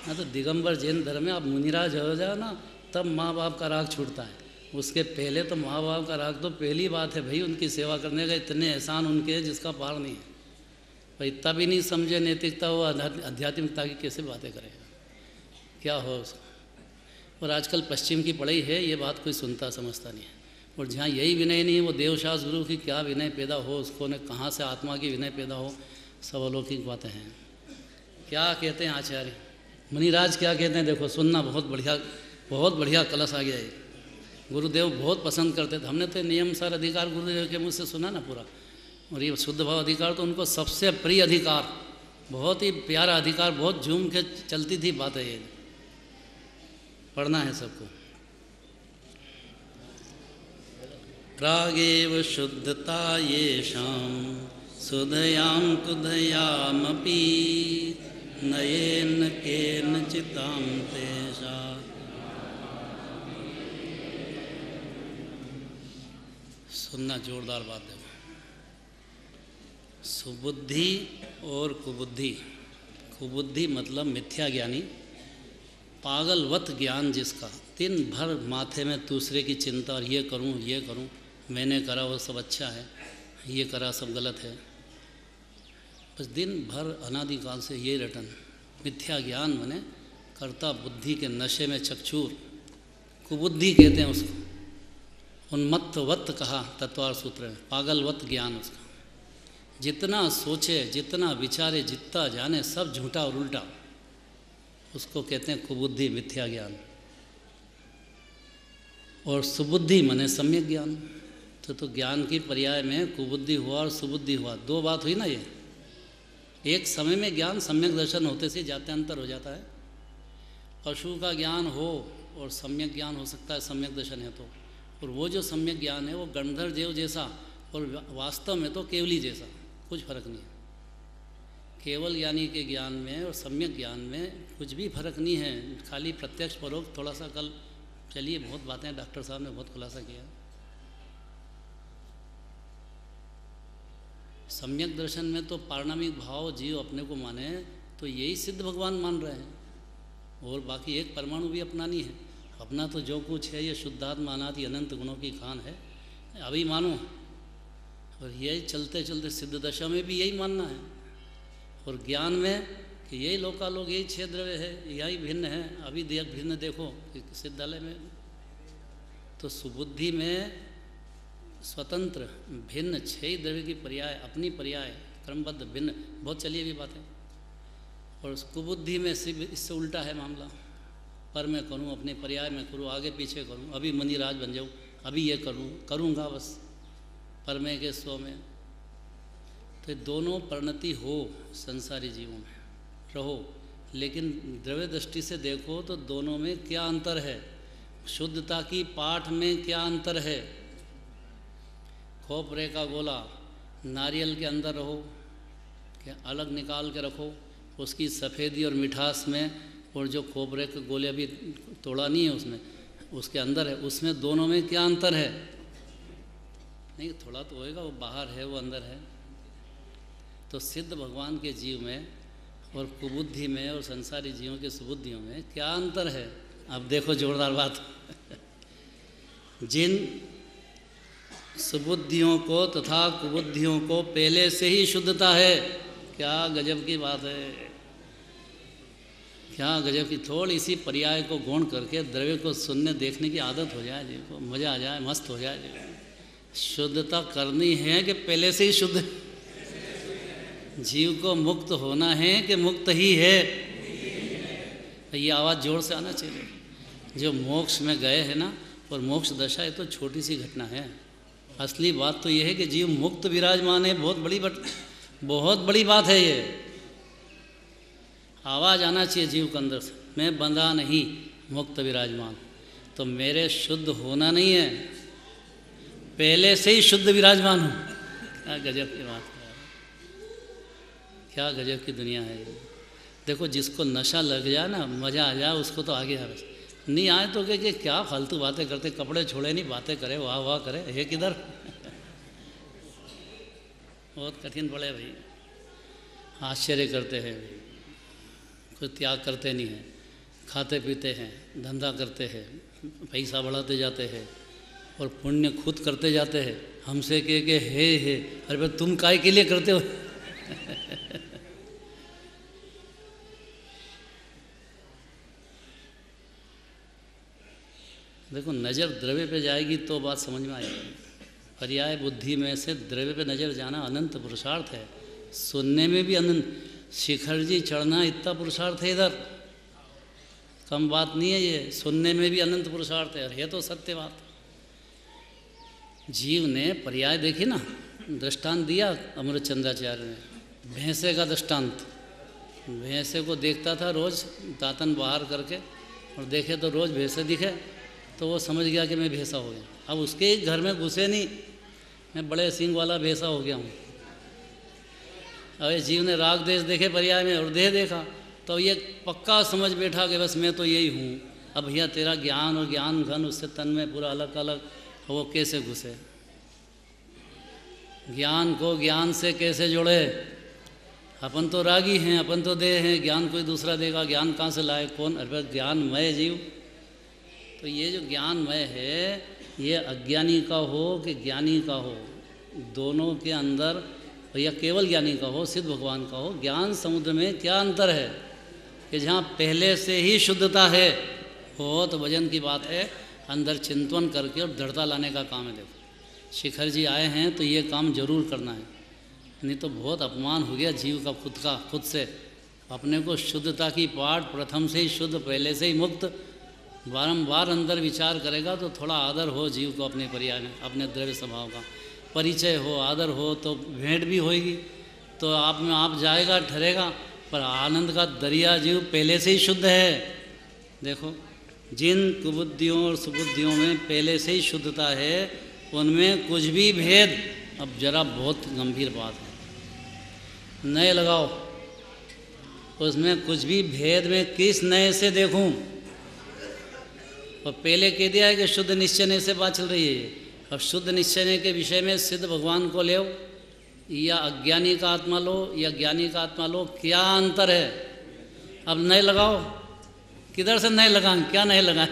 ना तो दिगंबर जैन धर्म में आप मुनिराज हो जाओ ना, तब माँ बाप का राग छूटता है। उसके पहले तो माँ बाप का राग तो पहली बात है भाई, उनकी सेवा करने का। इतने एहसान उनके हैं जिसका पार नहीं है। भाई इतना भी नहीं समझे नैतिकता, वो आध्यात्मिकता की कैसे बातें करेगा, क्या हो उसको। और आजकल पश्चिम की पढ़ाई है, ये बात कोई सुनता समझता नहीं है। और जहाँ यही विनय नहीं है, वो देवशास्त्र गुरु की क्या विनय पैदा हो, उसको ने कहाँ से आत्मा की विनय पैदा हो, सब अलौकिक बातें हैं। क्या कहते हैं आचार्य मुनिराज, क्या कहते हैं देखो, सुनना। बहुत बढ़िया कलश आ गया है। गुरुदेव बहुत पसंद करते थे। हमने तो नियम सार अधिकार गुरुदेव के मुझसे सुना ना पूरा। और ये शुद्ध भाव अधिकार तो उनको सबसे प्रिय अधिकार, बहुत ही प्यारा अधिकार, बहुत झूम के चलती थी बात है, ये पढ़ना है सबको। प्रागेव शुद्धता येषां सुधयां कुधयामपि नयेन केनचितां तेषा। सुनना, जोरदार बात देखो। सुबुद्धि और कुबुद्धि। कुबुद्धि मतलब मिथ्या ज्ञानी, पागलवत ज्ञान जिसका, दिन भर माथे में दूसरे की चिंता, और ये करूं, मैंने करा वो सब अच्छा है, ये करा सब गलत है, बस दिन भर अनादिकाल से ये रटन। मिथ्या ज्ञान बने कर्ता बुद्धि के नशे में चकचूर, कुबुद्धि कहते हैं उसको। उन्मत्तवत कहा तत्वार सूत्र में, पागलवत ज्ञान उसका। जितना सोचे, जितना विचारे, जितना जाने सब झूठा और उल्टा, उसको कहते हैं कुबुद्धि, मिथ्या ज्ञान। और सुबुद्धि माने सम्यक ज्ञान। तो ज्ञान की पर्याय में कुबुद्धि हुआ और सुबुद्धि हुआ, दो बात हुई ना। ये एक समय में ज्ञान सम्यक दर्शन होते से जाते अंतर हो जाता है। पशु का ज्ञान हो और सम्यक ज्ञान हो सकता है, सम्यक दर्शन है तो। और वो जो सम्यक ज्ञान है वो गणधर देव जैसा, और वास्तव में तो केवली जैसा, कुछ फर्क नहीं है। केवल ज्ञानी के ज्ञान में और सम्यक ज्ञान में कुछ भी फर्क नहीं है, खाली प्रत्यक्ष परोक्ष थोड़ा सा। कल चलिए, बहुत बातें डॉक्टर साहब ने बहुत खुलासा किया। सम्यक दर्शन में तो पारणामिक भाव जीव अपने को माने तो यही सिद्ध भगवान मान रहे हैं, और बाकी एक परमाणु भी अपना नहीं है। अपना तो जो कुछ है ये शुद्धात्मा अनादि अनंत गुणों की खान है, अभी मानो। और यही चलते चलते सिद्ध दशा में भी यही मानना है। और ज्ञान में कि यही लोकालोक, यही छह द्रव्य है, यही भिन्न है, अभी भिन्न देखो सिद्धालय में। तो सुबुद्धि में स्वतंत्र भिन्न छह द्रव्य की पर्याय, अपनी पर्याय क्रमबद्ध भिन्न, बहुत चलिए भी बातें। और कुबुद्धि में सिर्फ इससे उल्टा है मामला, पर मैं करूं, अपने पर्याय में करूं, आगे पीछे करूं, अभी मनीराज बन जाऊं, अभी ये करूंगा बस, पर मैं के स्व में। तो दोनों परिणति हो संसारी जीवों में रहो, लेकिन द्रव्य दृष्टि से देखो तो दोनों में क्या अंतर है। शुद्धता की पाठ में क्या अंतर है। खोपरे का गोला नारियल के अंदर रहो, क्या अलग निकाल के रखो, उसकी सफ़ेदी और मिठास में, और जो खोपरे के गोले अभी तोड़ा नहीं है उसमें, उसके अंदर है, उसमें दोनों में क्या अंतर है। नहीं, थोड़ा तो होएगा, वो बाहर है, वो अंदर है। तो सिद्ध भगवान के जीव में और कुबुद्धि में और संसारी जीवों के सुबुद्धियों में क्या अंतर है। अब देखो जोरदार बात। जिन सुबुद्धियों को तथा कुबुद्धियों को पहले से ही शुद्धता है, क्या गजब की बात है, क्या गजब की। थोड़ी सी पर्याय को गौण करके द्रव्य को सुनने देखने की आदत हो जाए, जिनको मज़ा आ जाए, मस्त हो जाए। शुद्धता करनी है कि पहले से ही शुद्ध। जीव को मुक्त होना है कि मुक्त ही है। ये आवाज़ जोर से आना चाहिए। जो मोक्ष में गए हैं ना, और मोक्ष दशा, ये तो छोटी सी घटना है। असली बात तो ये है कि जीव मुक्त विराजमान है। बहुत बड़ी बात है ये। आवाज़ आना चाहिए जीव के अंदर से, मैं बंधा नहीं, मुक्त विराजमान। तो मेरे शुद्ध होना नहीं है, पहले से ही शुद्ध विराजमान हूँ। क्या गजब की बात है, क्या गजब की दुनिया है ये। देखो, जिसको नशा लग जाए ना, मज़ा आ जाए, उसको तो आगे है। नहीं आए तो क्या फालतू बातें करते, कपड़े छोड़े नहीं, बातें करे, वाह वाह करे, है किधर। बहुत कठिन पड़े भाई। आश्चर्य करते हैं, कोई त्याग करते नहीं हैं, खाते पीते हैं, धंधा करते हैं, पैसा बढ़ाते जाते हैं, और पुण्य खुद करते जाते हैं। हमसे के हे अरे भाई तुम काय के लिए करते हो। देखो, नज़र द्रव्य पे जाएगी तो बात समझ में आएगी। पर्याय बुद्धि में से द्रव्य पे नज़र जाना अनंत पुरुषार्थ है। सुनने में भी अनंत, शिखर जी चढ़ना इतना पुरुषार्थ है, इधर कम बात नहीं है ये। सुनने में भी अनंत पुरुषार्थ है, और ये तो सत्य बात। जीव ने पर्याय देखी ना, दृष्टांत दिया अमृतचंद्राचार्य ने, भैंसे का दृष्टांत। भैंसे को देखता था रोज़ दातन बाहर करके, और देखे तो रोज़ भैंसे दिखे तो वो समझ गया कि मैं भैंसा हो गया। अब उसके घर में घुसे नहीं, मैं बड़े सींग वाला भैंसा हो गया हूँ। अब इस जीव ने राग देश देखे पर्याय में और देह देखा, तो ये पक्का समझ बैठा कि बस मैं तो यही हूँ। अब भैया तेरा ज्ञान और ज्ञान घन उससे तन में पूरा अलग अलग, वो कैसे घुसे? ज्ञान को ज्ञान से कैसे जोड़े? अपन तो रागी हैं, अपन तो देह हैं, ज्ञान कोई दूसरा देगा, ज्ञान कहाँ से लाए? कौन? अरे ज्ञानमय जीव। तो ये जो ज्ञानमय है, ये अज्ञानी का हो कि ज्ञानी का हो, दोनों के अंदर, या केवल ज्ञानी का हो, सिद्ध भगवान का हो, ज्ञान समुद्र में क्या अंतर है कि जहाँ पहले से ही शुद्धता है हो तो वजन की बात है, अंदर चिंतन करके और दृढ़ता लाने का काम है। देखो शिखर जी आए हैं तो ये काम जरूर करना है, नहीं तो बहुत अपमान हो गया जीव का खुद से। अपने को शुद्धता की पाठ प्रथम से ही शुद्ध, पहले से ही मुक्त, बारंबार अंदर विचार करेगा तो थोड़ा आदर हो जीव को अपने पर्याय में, अपने द्रव्य स्वभाव का परिचय हो, आदर हो, तो भेंट भी होएगी, तो आप में आप जाएगा, ठहरेगा। पर आनंद का दरिया जीव पहले से ही शुद्ध है। देखो जिन कुबुद्धियों और सुबुद्धियों में पहले से ही शुद्धता है, उनमें कुछ भी भेद, अब जरा बहुत गंभीर बात है, नए लगाओ, उसमें कुछ भी भेद में किस नए से देखूं? और पहले कह दिया है कि शुद्ध निश्चय से बात चल रही है। अब शुद्ध निश्चय के विषय में सिद्ध भगवान को ले या अज्ञानी का आत्मा लो या ज्ञानी का आत्मा लो, क्या अंतर है? अब नए लगाओ, किधर से नए लगाएं? क्या नए लगाएं?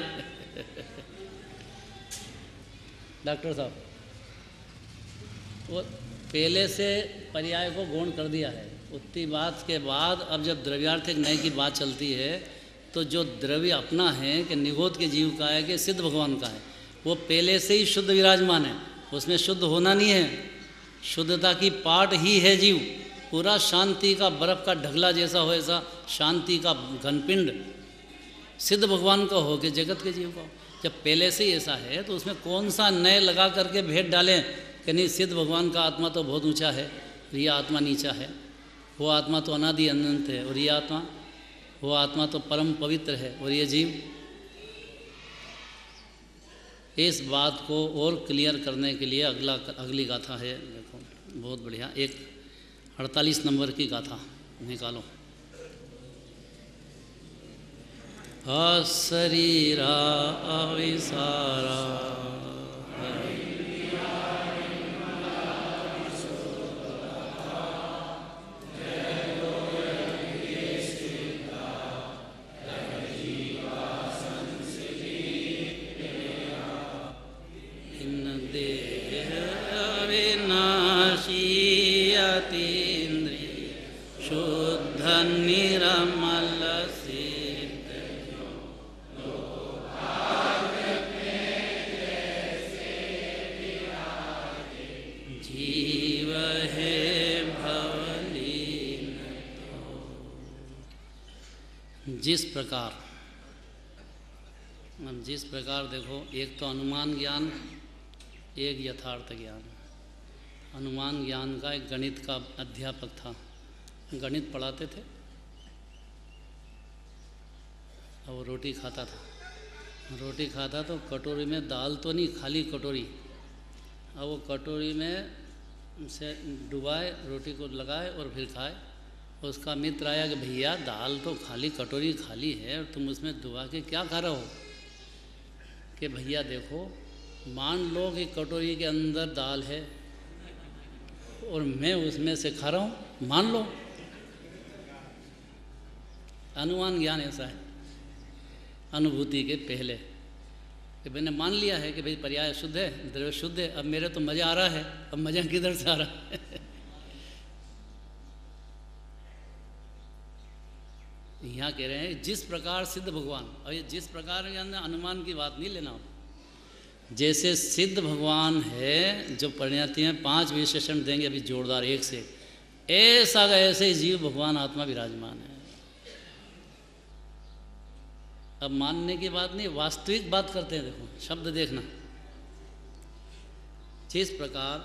डॉक्टर साहब, वो पहले से पर्याय को गौण कर दिया है। उतनी बात के बाद अब जब द्रव्यार्थिक नए की बात चलती है, तो जो द्रव्य अपना है कि निगोद के जीव का है कि सिद्ध भगवान का है, वो पहले से ही शुद्ध विराजमान है, उसमें शुद्ध होना नहीं है, शुद्धता की पाठ ही है जीव। पूरा शांति का बर्फ का ढगला जैसा हो, ऐसा शांति का घनपिंड सिद्ध भगवान का हो कि जगत के जीव का। जब पहले से ही ऐसा है तो उसमें कौन सा नए लगा करके भेद डालें कि नहीं सिद्ध भगवान का आत्मा तो बहुत ऊंचा है, ये आत्मा नीचा है, वो आत्मा तो अनादि अनंत है, और ये आत्मा, वो आत्मा तो परम पवित्र है, और ये जीव। इस बात को और क्लियर करने के लिए अगली गाथा है, देखो बहुत बढ़िया, एक 48 नंबर की गाथा निकालो। अशरीरा अविसारा शुद्ध निरमल जीव है भवलीन। जिस प्रकार देखो, एक तो अनुमान ज्ञान, एक यथार्थ ज्ञान। अनुमान ज्ञान का एक गणित का अध्यापक था, गणित पढ़ाते थे, और वो रोटी खाता तो कटोरी में दाल तो नहीं, खाली कटोरी, अब वो कटोरी में से डुबाए, रोटी को लगाए और फिर खाए। उसका मित्र आया कि भैया दाल तो खाली, कटोरी खाली है और तुम उसमें डुबा के क्या खा रहे हो? कि भैया देखो, मान लो कि कटोरी के अंदर दाल है और मैं उसमें से खा रहा हूँ, मान लो। अनुमान ज्ञान ऐसा है, अनुभूति के पहले कि मैंने मान लिया है कि भाई पर्याय शुद्ध है, द्रव्य शुद्ध है, अब मेरे तो मज़ा आ रहा है, अब मज़ा किधर से आ रहा है? यहाँ कह रहे हैं जिस प्रकार सिद्ध भगवान, और ये जिस प्रकार अनुमान की बात नहीं लेना, जैसे सिद्ध भगवान है, जो परिणति में 5 विशेषण देंगे अभी जोरदार एक से, ऐसा ऐसे जीव भगवान आत्मा विराजमान है। अब मानने की बात नहीं, वास्तविक बात करते हैं। देखो शब्द देखना, जिस प्रकार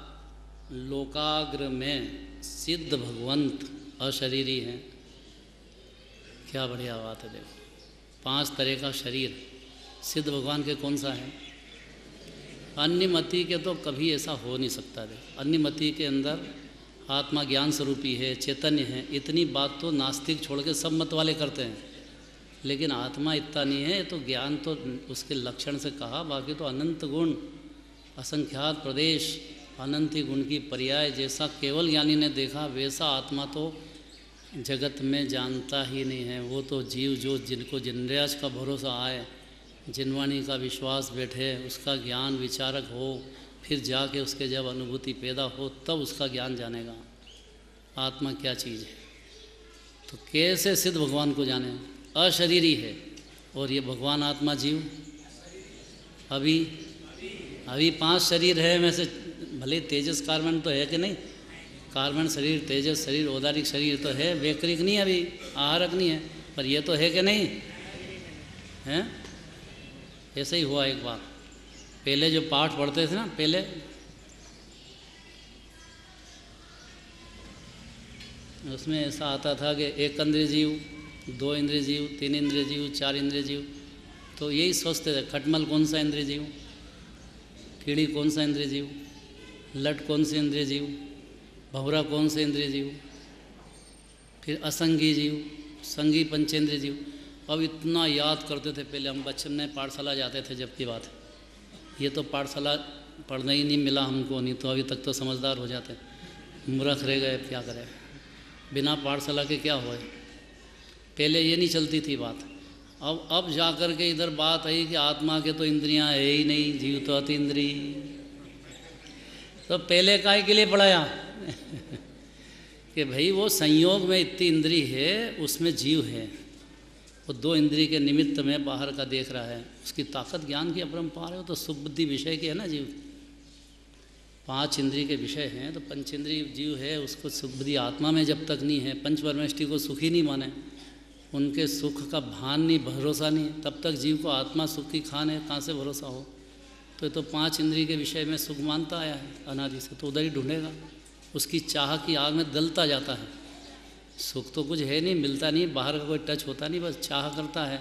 लोकाग्र में सिद्ध भगवंत अशरीरी हैं, क्या बढ़िया बात है। देखो 5 तरह का शरीर सिद्ध भगवान के कौन सा है? अन्य मति के तो कभी ऐसा हो नहीं सकता। देखो अन्य मति के अंदर आत्मा ज्ञान स्वरूपी है, चैतन्य है, इतनी बात तो नास्तिक छोड़ के सब मत वाले करते हैं, लेकिन आत्मा इतना नहीं है। तो ज्ञान तो उसके लक्षण से कहा, बाकी तो अनंत गुण, असंख्यात प्रदेश, अनंत गुण की पर्याय, जैसा केवल ज्ञानी ने देखा वैसा आत्मा तो जगत में जानता ही नहीं है। वो तो जीव जो जिनको जिनराज का भरोसा आए, जिनवाणी का विश्वास बैठे, उसका ज्ञान विचारक हो, फिर जाके उसके जब अनुभूति पैदा हो तब उसका ज्ञान जानेगा आत्मा क्या चीज़ है। तो कैसे सिद्ध भगवान को जाने? अशरीरी है। और ये भगवान आत्मा जीव अभी 5 शरीर है में से भले तेजस कार्बन तो है कि नहीं, कार्बन शरीर, तेजस शरीर, औदारिक शरीर तो है, वैकृक नहीं, अभी आहारक नहीं है, पर ये तो है कि नहीं है। ऐसे ही हुआ एक बार, पहले जो पाठ पढ़ते थे ना, पहले उसमें ऐसा आता था कि 1 इंद्रिय जीव, 2 इंद्रिय जीव, 3 इंद्रिय जीव, 4 इंद्रिय जीव। तो यही सोचते थे, खटमल कौन सा इंद्रिय जीव, कीड़ी कौन सा इंद्रिय जीव, लट कौन से इंद्रिय जीव, भंवरा कौन से इंद्रिय जीव, फिर असंगी जीव, संगी पंचेंद्रिय जीव। अब इतना याद करते थे पहले हम बचपन में पाठशाला जाते थे जब की बात है। ये तो पाठशाला पढ़ने ही नहीं मिला हमको, नहीं तो अभी तक तो समझदार हो जाते, मूर्ख रह गए, क्या करें, बिना पाठशाला के क्या होए। पहले ये नहीं चलती थी बात। अब जा कर के इधर बात आई कि आत्मा के तो इंद्रियां है ही नहीं, जीव तो अति इंद्रिय। तो पहले काय के लिए पढ़ाया कि भाई वो संयोग में इतनी इंद्रिय है, उसमें जीव है, वो 2 इंद्रिय के निमित्त में बाहर का देख रहा है, उसकी ताकत ज्ञान की अपरंपार है। वो तो सुख बुद्धि विषय की है ना जीव, 5 इंद्रिय के विषय हैं, तो पंचेंद्रिय जीव है, उसको सुख बुद्धि आत्मा में जब तक नहीं है, पंच परमेष्टि को सुखी नहीं माने, उनके सुख का भान नहीं, भरोसा नहीं, तब तक जीव को आत्मा सुख की खान है, कहाँ से भरोसा हो। तो 5 इंद्रिय के विषय में सुख मानता आया है अनादि से, तो उधर ही ढूंढेगा, उसकी चाह की आग में दलता जाता है। सुख तो कुछ है नहीं, मिलता नहीं, बाहर का कोई टच होता नहीं, बस चाह करता है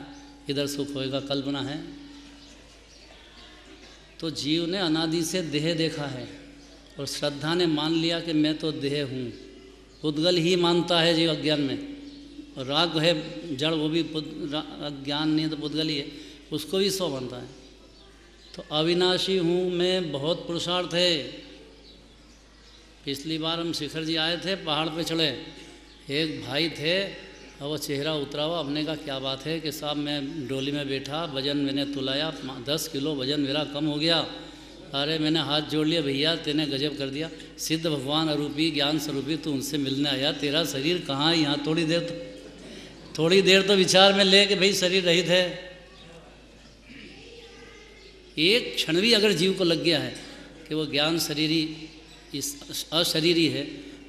इधर सुख होएगा, कल्पना है। तो जीव ने अनादि से देह देखा है और श्रद्धा ने मान लिया कि मैं तो देह हूँ, पुद्गल ही मानता है जीव अज्ञान में। और राग है जड़, वो भी अज्ञान नहीं तो पुद्गल ही है, उसको भी सौ मानता है। तो अविनाशी हूँ मैं, बहुत पुरुषार्थ है। पिछली बार हम शिखर जी आए थे, पहाड़ पे चढ़े, एक भाई थे और वो चेहरा उतरा हुआ, हमने कहा क्या बात है कि साहब मैं डोली में बैठा, वजन मैंने तुलाया, 10 किलो वजन मेरा कम हो गया। अरे मैंने हाथ जोड़ लिया, भैया तेने गजब कर दिया, सिद्ध भगवान अरूपी ज्ञान स्वरूपी तू उनसे मिलने आया, तेरा शरीर कहाँ है यहाँ, थोड़ी देर तो विचार में ले कि भाई शरीर रहित है। एक क्षण भी अगर जीव को लग गया है कि वो ज्ञान शरीरी इस अशरीरी है,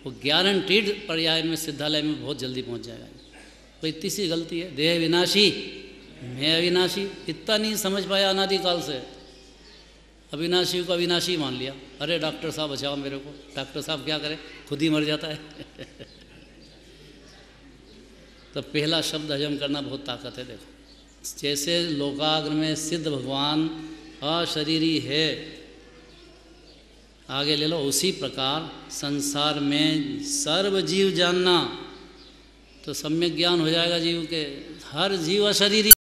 वो गारंटीड पर्याय में सिद्धालय में बहुत जल्दी पहुंच जाएगा। तो इतनी सी गलती है, देह विनाशी मैं अविनाशी, इतना नहीं समझ पाया अनादिकाल से, अविनाशी को अविनाशी मान लिया। अरे डॉक्टर साहब बचाओ मेरे को, डॉक्टर साहब क्या करे, खुद ही मर जाता है तो पहला शब्द हजम करना बहुत ताकत है। देखो जैसे लोकाग्र में सिद्ध भगवान अशरीरी है, आगे ले लो, उसी प्रकार संसार में सर्व जीव जानना, तो सम्यक ज्ञान हो जाएगा जीव के, हर जीव अशरीरी।